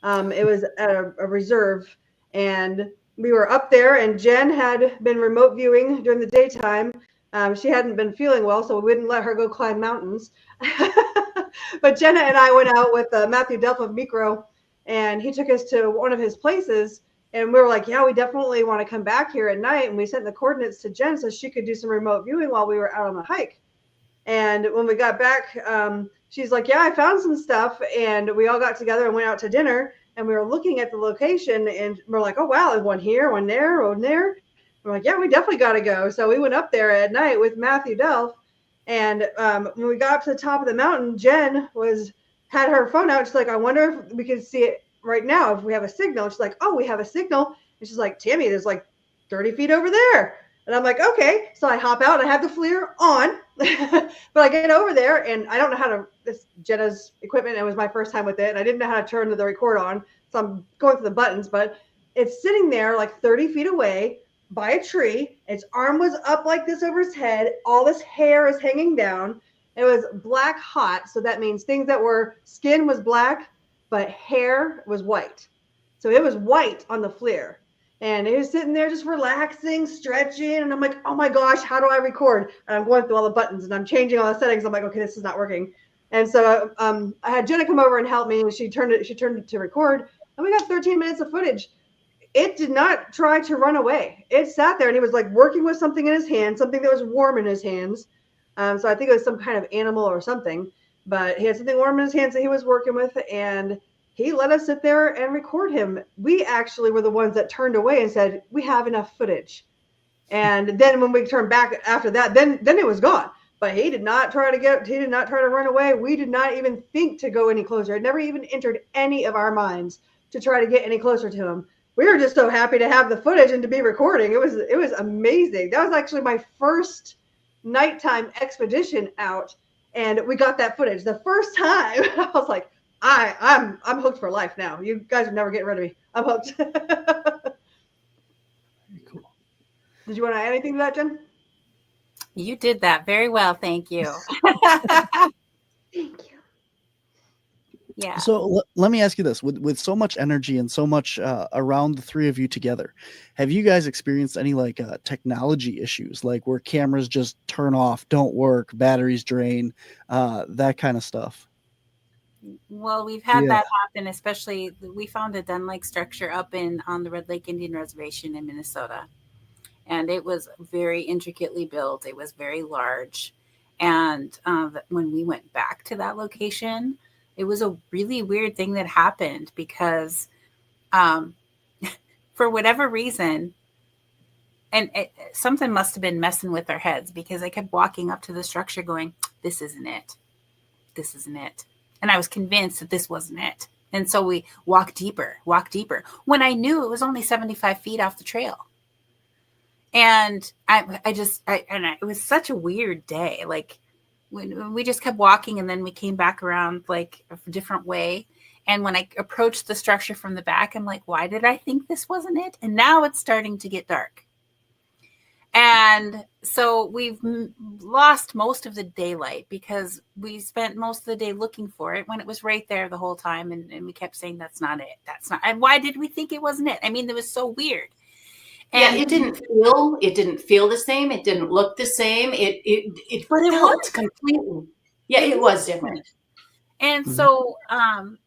It was at a reserve, and we were up there, and Jen had been remote viewing during the daytime. She hadn't been feeling well, so we wouldn't let her go climb mountains. But Jenna and I went out with Matthew Delph of Micro, and he took us to one of his places. And we were like, yeah, we definitely want to come back here at night. And we sent the coordinates to Jen so she could do some remote viewing while we were out on the hike. And when we got back, she's like, yeah, I found some stuff. And we all got together and went out to dinner. And we were looking at the location. And we're like, oh, wow, there's one here, one there, one there. We're like, yeah, we definitely got to go. So we went up there at night with Matthew Delph. And when we got up to the top of the mountain, Jen had her phone out. She's like, I wonder if we can see it right now if we have a signal. She's like, oh, we have a signal. And she's like, Tammy, there's like 30 feet over there. And I'm like, okay. So I hop out and I have the FLIR on. But I get over there and I don't know how to, this Jenna's equipment. It was my first time with it. And I didn't know how to turn the record on. So I'm going through the buttons, but it's sitting there like 30 feet away by a tree. Its arm was up like this over his head. All this hair is hanging down. It was black hot. So that means things that were, skin was black, but hair was white. So it was white on the FLIR. And it was sitting there just relaxing, stretching. And I'm like, oh my gosh, how do I record? And I'm going through all the buttons and I'm changing all the settings. I'm like, okay, this is not working. And so I had Jenna come over and help me. And she turned it to record. And we got 13 minutes of footage. It did not try to run away. It sat there and he was like working with something in his hand, something that was warm in his hands. So I think it was some kind of animal or something, but he had something warm in his hands that he was working with, and he let us sit there and record him. We actually were the ones that turned away and said, we have enough footage. And then when we turned back after that, then it was gone. But he did not try to run away. We did not even think to go any closer. It never even entered any of our minds to try to get any closer to him. We were just so happy to have the footage and to be recording. It was amazing. That was actually my first nighttime expedition out, and we got that footage the first time. I was like, I'm hooked for life now. You guys are never getting rid of me. I'm hooked. Very cool. Did you want to add anything to that, Jen? You did that very well. Thank you. Thank you. Yeah. So let me ask you this: with so much energy and so much around the three of you together, have you guys experienced any like technology issues, like where cameras just turn off, don't work, batteries drain, that kind of stuff? Well, we've had that happen, especially we found a den-like structure up on the Red Lake Indian Reservation in Minnesota. And it was very intricately built. It was very large. And when we went back to that location, it was a really weird thing that happened because for whatever reason, and something must have been messing with our heads, because I kept walking up to the structure going, this isn't it. This isn't it. And I was convinced that this wasn't it. And so we walked deeper, when I knew it was only 75 feet off the trail. And it was such a weird day. Like when we just kept walking, and then we came back around like a different way. And when I approached the structure from the back, I'm like, why did I think this wasn't it? And now it's starting to get dark. And so we've lost most of the daylight because we spent most of the day looking for it when it was right there the whole time. And we kept saying, that's not it. That's not. And why did we think it wasn't it? I mean, it was so weird. And it didn't feel the same. It didn't look the same. It felt completely. Yeah, it was different. And so,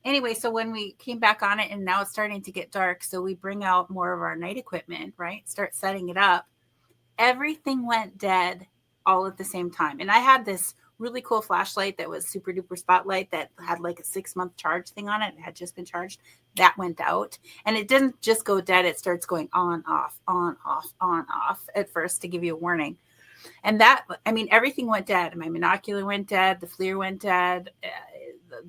anyway, so when we came back on it, and now it's starting to get dark, so we bring out more of our night equipment, right? Start setting it up. Everything went dead all at the same time. And I had this really cool flashlight that was super duper spotlight that had like a 6-month charge thing on it. It had just been charged. That went out, and it didn't just go dead. It starts going on, off at first to give you a warning. And everything went dead. My monocular went dead. The FLIR went dead.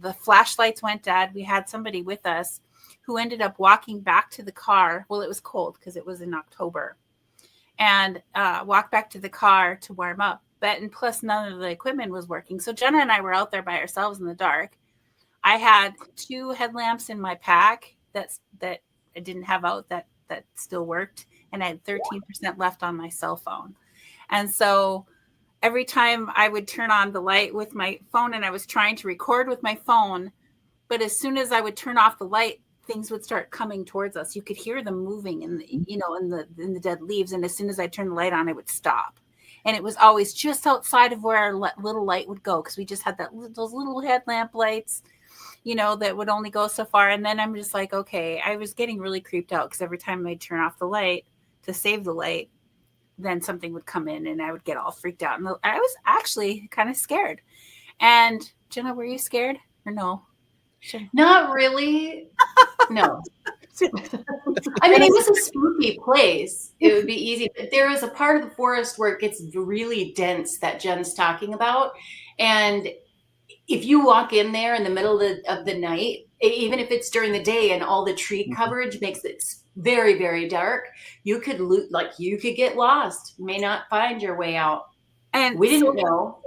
The flashlights went dead. We had somebody with us who ended up walking back to the car. Well, it was cold because it was in October, and walked back to the car to warm up. And plus none of the equipment was working. So Jena and I were out there by ourselves in the dark. I had 2 headlamps in my pack that I didn't have out that still worked. And I had 13% left on my cell phone. And so every time I would turn on the light with my phone, and I was trying to record with my phone, but as soon as I would turn off the light, things would start coming towards us. You could hear them moving in the dead leaves. And as soon as I turned the light on, it would stop. And it was always just outside of where our little light would go, because we just had those little headlamp lights, that would only go so far. And then I'm just like, okay, I was getting really creeped out, because every time I'd turn off the light to save the light, then something would come in and I would get all freaked out. And I was actually kind of scared. And Jena, were you scared or no? Not really. No. I mean, it was a spooky place. It would be easy, but there is a part of the forest where it gets really dense that Jen's talking about. And if you walk in there in the middle of the night, even if it's during the day and all the tree coverage makes it very, very dark, you could get lost. You may not find your way out. And we didn't know.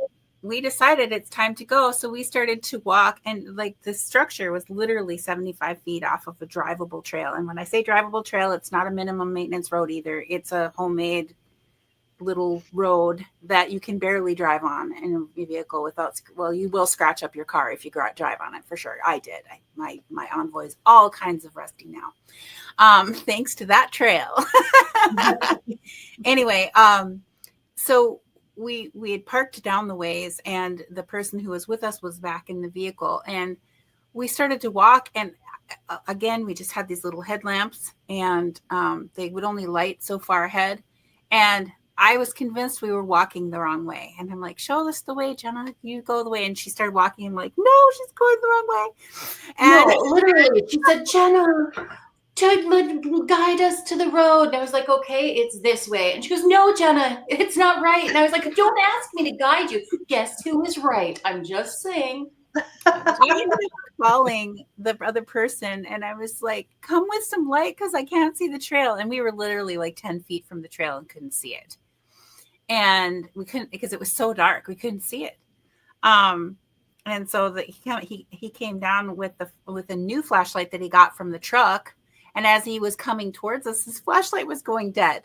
We decided it's time to go. So we started to walk, and like the structure was literally 75 feet off of a drivable trail. And when I say drivable trail, it's not a minimum maintenance road either. It's a homemade little road that you can barely drive on in a vehicle you will scratch up your car if you drive on it, for sure. I did. My Envoy is all kinds of rusty now. Thanks to that trail. Anyway, so we had parked down the ways, and the person who was with us was back in the vehicle, and we started to walk. And again, we just had these little headlamps, and they would only light so far ahead. And I was convinced we were walking the wrong way. And I'm like, show us the way, Jena. You go the way. And she started walking. I'm like, no, she's going the wrong way. And no, literally, she said, Jena, guide us to the road. And I was like, okay, it's this way. And she goes, no, Jena, it's not right. And I was like, don't ask me to guide you. Guess who is right? I'm just saying. I ended up calling the other person, and I was like, come with some light because I can't see the trail. And we were literally like 10 feet from the trail and couldn't see it. And we couldn't, because it was so dark, we couldn't see it. And so he came down with a new flashlight that he got from the truck. And as he was coming towards us, his flashlight was going dead.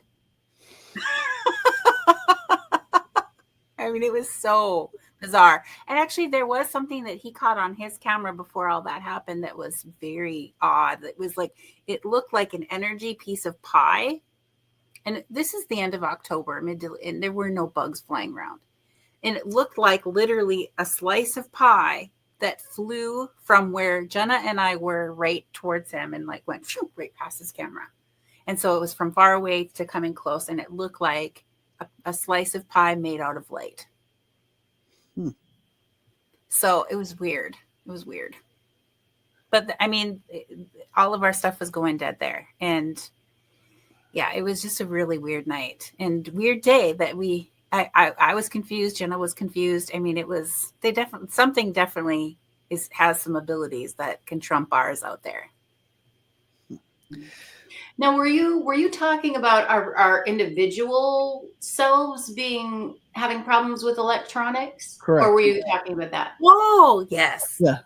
I mean, it was so bizarre. And actually, there was something that he caught on his camera before all that happened that was very odd. It was like, it looked like an energy piece of pie. And this is the end of October, and there were no bugs flying around. And it looked like literally a slice of pie that flew from where Jena and I were right towards him and like went right past his camera. And so it was from far away to coming close, and it looked like a slice of pie made out of light. So it was weird. It was weird. But I mean, all of our stuff was going dead there. And yeah, it was just a really weird night and weird day that I was confused. Jena was confused. I mean, something definitely has some abilities that can trump ours out there. Now, were you talking about our individual selves having problems with electronics? Correct. Or were you talking about that? Whoa, yes. Yeah.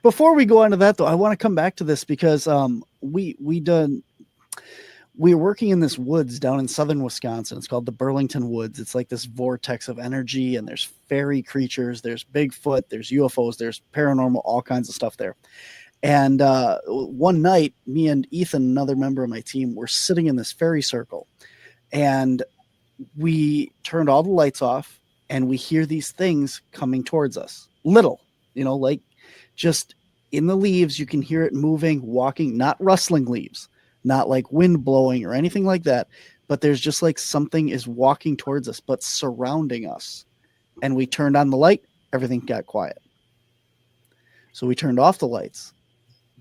Before we go on to that, though, I want to come back to this because we were working in this woods down in southern Wisconsin. It's called the Burlington Woods. It's like this vortex of energy, and there's fairy creatures, there's Bigfoot, there's UFOs, there's paranormal, all kinds of stuff there. And one night, me and Ethan, another member of my team, were sitting in this fairy circle, and we turned all the lights off, and we hear these things coming towards us. Little, like just in the leaves, you can hear it moving, walking, not rustling leaves, not like wind blowing or anything like that, but there's just like something is walking towards us, but surrounding us. And we turned on the light, everything got quiet. So we turned off the lights.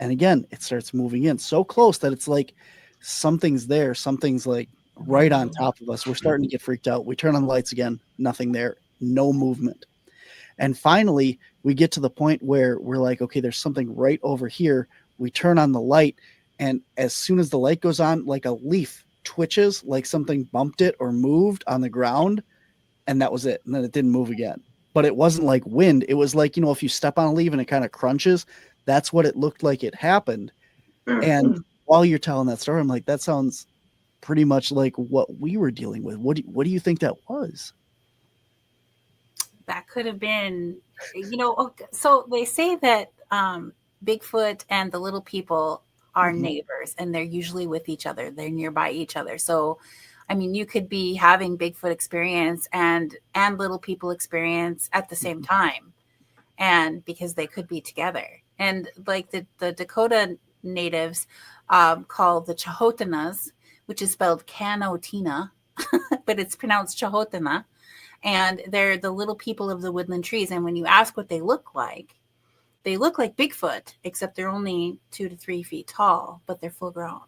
And again, it starts moving in so close that it's like something's there. Something's like right on top of us. We're starting to get freaked out. We turn on the lights again, nothing there, no movement. And finally, we get to the point where we're like, okay, there's something right over here. We turn on the light. And as soon as the light goes on, like a leaf twitches, like something bumped it or moved on the ground. And that was it. And then it didn't move again. But it wasn't like wind. It was like, if you step on a leaf and it kind of crunches, that's what it looked like it happened. And while you're telling that story, I'm like, that sounds pretty much like what we were dealing with. What do you think that was? That could have been, so they say that Bigfoot and the little people are neighbors, and they're usually with each other. They're nearby each other. So, I mean, you could be having Bigfoot experience and little people experience at the same time, and because they could be together. And like the Dakota natives call the Chahotanas, which is spelled Canotina, but it's pronounced Chahotana. And they're the little people of the woodland trees. And when you ask what they look like Bigfoot, except they're only 2 to 3 feet tall, but they're full grown.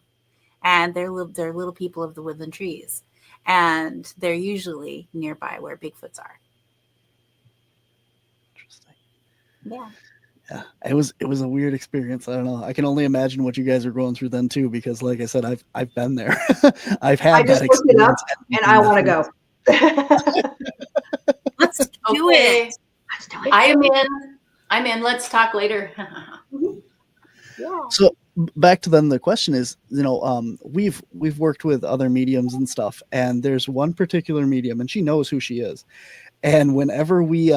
And they're little people of the woodland trees. And they're usually nearby where Bigfoots are. Interesting. Yeah. Yeah, it was a weird experience. I don't know. I can only imagine what you guys are going through then too, because like I said, I've been there. I've had that experience. Looked it up and I want to go. Let's do it. Let's do it. I'm in. Let's talk later. Yeah. So back to then the question is, we've worked with other mediums and stuff, and there's one particular medium, and she knows who she is. And whenever we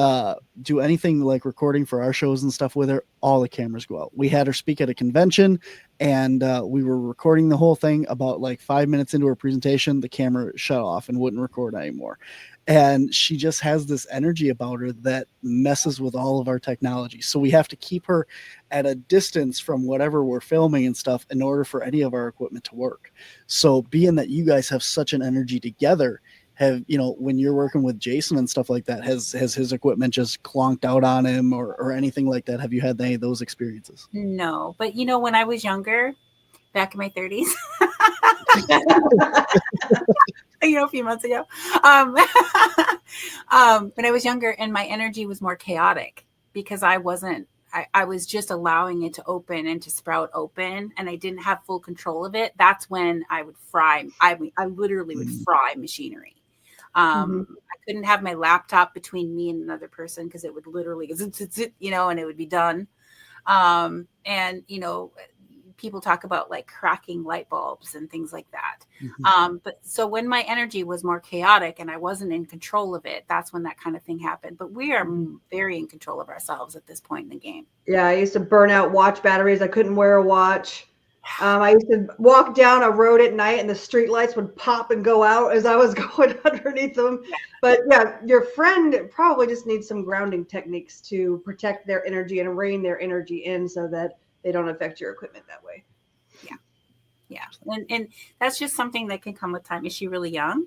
do anything like recording for our shows and stuff with her, all the cameras go out. We had her speak at a convention, and we were recording the whole thing. About like 5 minutes into her presentation, the camera shut off and wouldn't record anymore. and she just has this energy about her that messes with all of our technology. So we have to keep her at a distance from whatever we're filming and stuff in order for any of our equipment to work. So being that you guys have such an energy together, have, you know, when you're working with Jason and stuff like that, has his equipment just clonked out on him or anything like that? Have you had any of those experiences? No, but you know, when I was younger, back in my 30s, you know, a few months ago, when I was younger and my energy was more chaotic because I was just allowing it to open and to sprout open, and I didn't have full control of it. That's when I would fry. I literally would fry machinery. I couldn't have my laptop between me and another person because it would literally, you know, and it would be done. And, you know, people talk about like cracking light bulbs and things like that. But so when my energy was more chaotic and I wasn't in control of it, that's when that kind of thing happened. But we are very in control of ourselves at this point in the game. Yeah, I used to burn out watch batteries. I couldn't wear a watch. I used to walk down a road at night and the street lights would pop and go out as I was going underneath them. But yeah, your friend probably just needs some grounding techniques to protect their energy and rein their energy in so that they don't affect your equipment that way. Yeah. And that's just something that can come with time. Is she really young?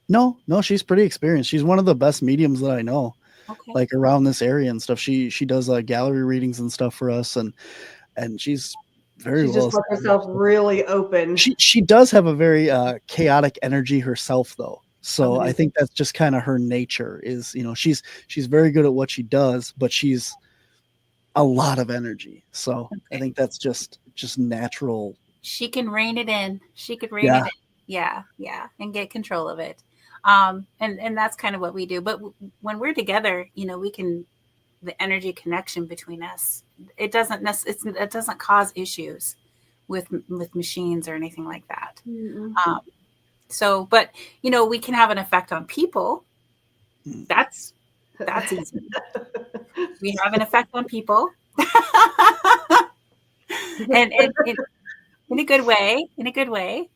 No, she's pretty experienced. She's one of the best mediums that I know. Okay. Like around this area and stuff. She does gallery readings and stuff for us, and she's very well. She's just left herself really open. She does have a very chaotic energy herself, though. So I think that's just kind of her nature. Is, you know, she's very good at what she does, but she's a lot of energy. So I think that's just natural. She can rein it in. She could rein it in. Yeah. And get control of it. And that's kind of what we do. But when we're together, you know, the energy connection between us, it doesn't cause issues with machines or anything like that. So, but you know, we can have an effect on people. That's easy. We have an effect on people. and in a good way.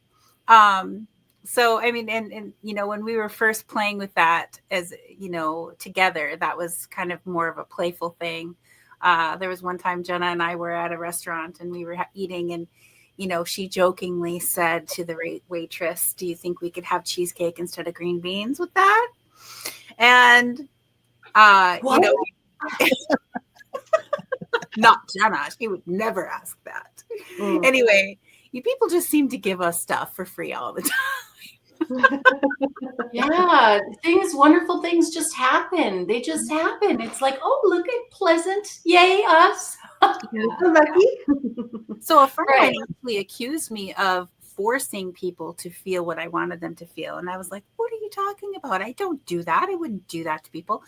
So, I mean, and, you know, when we were first playing with that as, you know, together, that was kind of more of a playful thing. There was one time Jena and I were at a restaurant and we were eating, and, you know, she jokingly said to the waitress, "Do you think we could have cheesecake instead of green beans with that?" And, you know, not Jena, she would never ask that. Anyway, you people just seem to give us stuff for free all the time. Yeah, wonderful things just happen. They just happen. It's like, oh, look at pleasant. Yay, us. So a friend of mine actually accused me of forcing people to feel what I wanted them to feel. And I was like, what are you talking about? I don't do that. I wouldn't do that to people.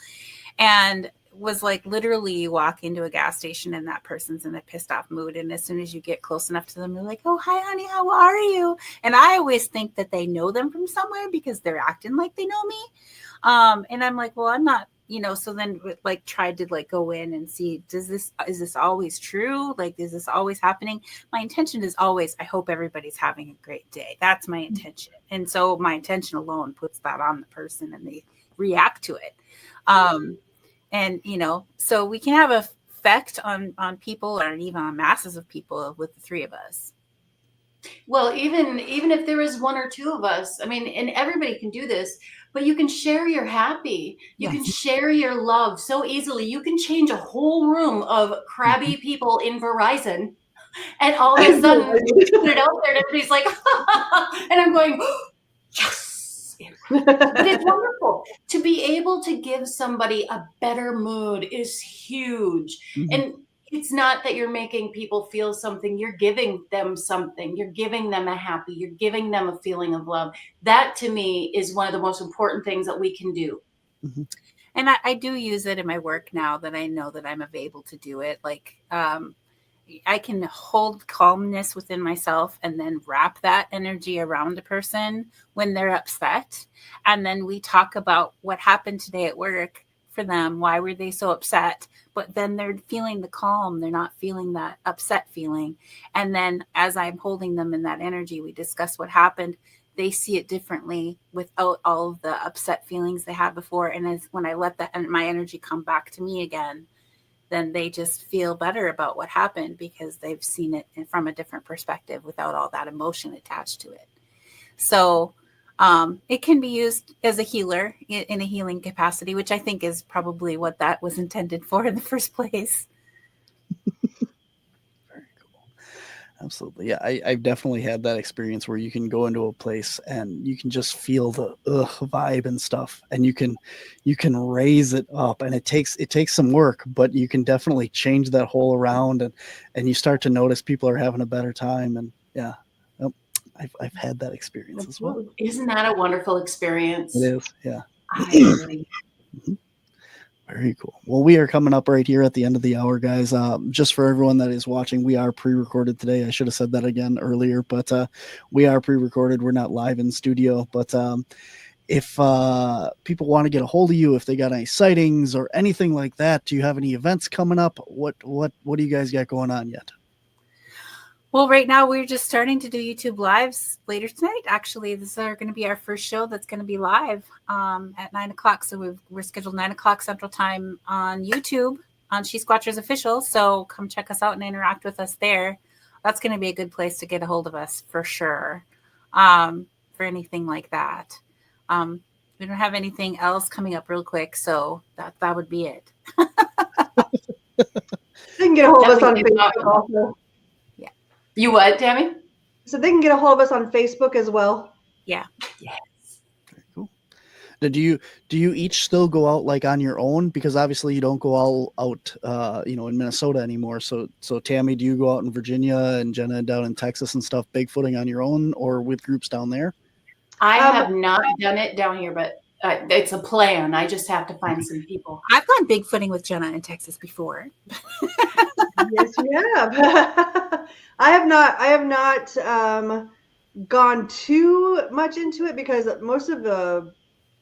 And was like, literally you walk into a gas station and that person's in a pissed off mood. And as soon as you get close enough to them, they're like, "Oh, hi, honey, how are you?" And I always think that they know them from somewhere because they're acting like they know me. And I'm like, well, I'm not, you know, so then like tried to like go in and see, is this always true? Like, is this always happening? My intention is always, I hope everybody's having a great day. That's my intention. And so my intention alone puts that on the person and they react to it. And, you know, so we can have an effect on people or even on masses of people with the three of us. Well, even if there is one or two of us, I mean, and everybody can do this, but you can share your happy. You can share your love so easily. You can change a whole room of crabby people in Verizon. And all of a sudden, you put it out there and everybody's like, and I'm going, yes. But it's wonderful to be able to give somebody a better mood is huge. And it's not that you're making people feel something, you're giving them something, you're giving them a happy, you're giving them a feeling of love. That to me is one of the most important things that we can do. And I do use it in my work now that I know that I'm able to do it. Like, I can hold calmness within myself and then wrap that energy around a person when they're upset. And then we talk about what happened today at work for them. Why were they so upset? But then they're feeling the calm. They're not feeling that upset feeling. And then as I'm holding them in that energy, we discuss what happened. they see it differently without all of the upset feelings they had before. And when I let my energy come back to me again, then they just feel better about what happened because they've seen it from a different perspective without all that emotion attached to it. So it can be used as a healer in a healing capacity, which I think is probably what that was intended for in the first place. Absolutely. Yeah, I've definitely had that experience where you can go into a place and you can just feel the vibe and stuff, and you can raise it up, and it takes some work, but you can definitely change that whole around, and you start to notice people are having a better time. And yeah, I've had that experience as well. Isn't that a wonderful experience? It is. Yeah. I agree. Very cool. Well, we are coming up right here at the end of the hour, guys. Just for everyone that is watching, we are pre-recorded today. I should have said that again earlier, but we are pre-recorded. We're not live in studio. But if people want to get a hold of you, if they got any sightings or anything like that, do you have any events coming up? What do you guys got going on yet? Well, right now we're just starting to do YouTube lives later tonight. Actually, this is going to be our first show that's going to be live at 9:00. So we're scheduled 9:00 Central Time on YouTube on She-Squatchers Official. So come check us out and interact with us there. That's going to be a good place to get a hold of us for sure. For anything like that. We don't have anything else coming up real quick, so that would be it. You can get a hold of us on Facebook also. You what, Tammy? So they can get a hold of us on Facebook as well. Yeah. Yes. Very cool. Now, do you each still go out like on your own? Because obviously you don't go all out, in Minnesota anymore. So Tammy, do you go out in Virginia and Jena down in Texas and stuff, bigfooting on your own or with groups down there? I have not done it down here, but it's a plan. I just have to find some people. I've gone bigfooting with Jena in Texas before. Yes, you have. I have not gone too much into it because most of the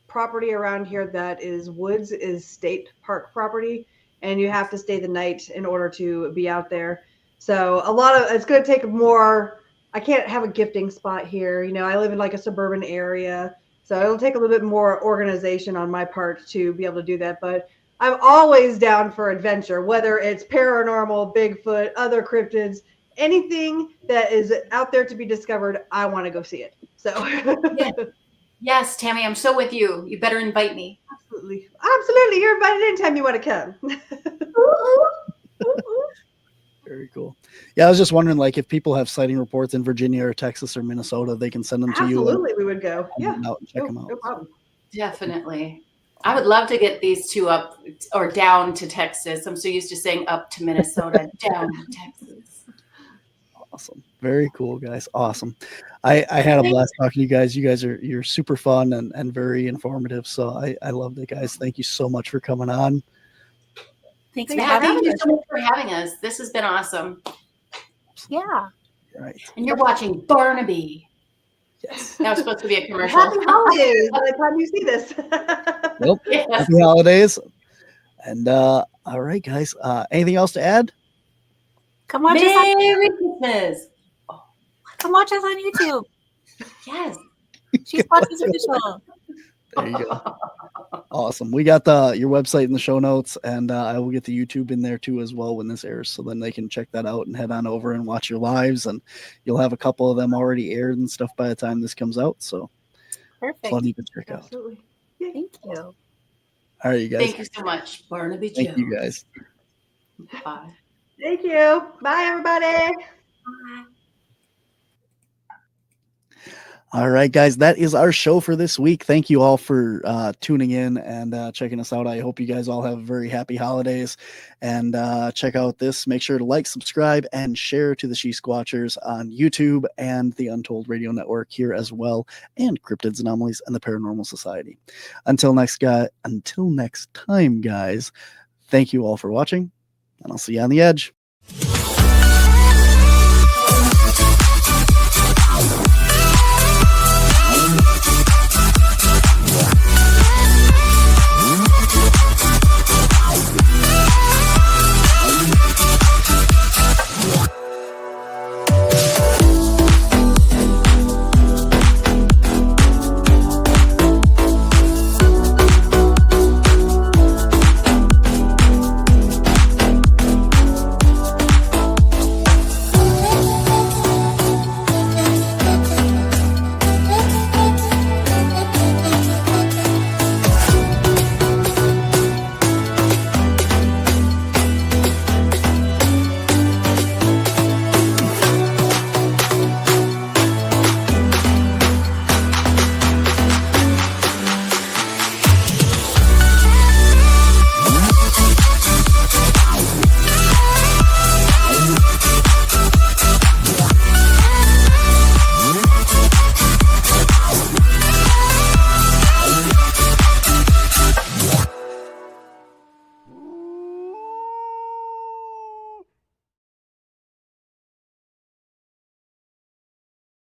property around here that is woods is state park property, and you have to stay the night in order to be out there. So it's going to take more. I can't have a gifting spot here. I live in like a suburban area, so it'll take a little bit more organization on my part to be able to do that. But I'm always down for adventure, whether it's paranormal, Bigfoot, other cryptids, anything that is out there to be discovered. I want to go see it. So yes, Tammy, I'm so with you. You better invite me. Absolutely. You're invited anytime you want to come. Very cool. Yeah, I was just wondering, like, if people have sighting reports in Virginia or Texas or Minnesota, they can send them to you. Absolutely, we would go. Yeah, check them out. No problem. Definitely. I would love to get these two up or down to Texas. I'm so used to saying up to Minnesota, down to Texas. Awesome. Very cool, guys. Awesome. I had a blast talking to you guys. You're super fun and very informative. So I love it, guys. Thank you so much for coming on. Thank you so much for having us. This has been awesome. Yeah. Right. And you're watching Barnaby. Yes. That was supposed to be a commercial. Happy holidays by the time you see this. Nope. Yes. Happy holidays. And all right, guys. Anything else to add? Come watch us Merry Christmas. Come watch us on YouTube. Yes. She-Squatchers Official. There you go. Awesome. We got your website in the show notes, and I will get the YouTube in there too as well when this airs, so then they can check that out and head on over and watch your lives, and you'll have a couple of them already aired and stuff by the time this comes out. So perfect. Plenty to check out. Absolutely. Thank you. All right, you guys. Thank you so much, Barnaby Jones. Thank you, guys. Bye. Thank you. Bye, everybody. Bye. All right, guys, that is our show for this week. Thank you all for tuning in and checking us out. I hope you guys all have very happy holidays, and check out this. Make sure to like, subscribe, and share to the She-Squatchers on YouTube and the Untold Radio Network here as well, and Cryptids, Anomalies, and the Paranormal Society. Until next time, guys, thank you all for watching, and I'll see you on the edge.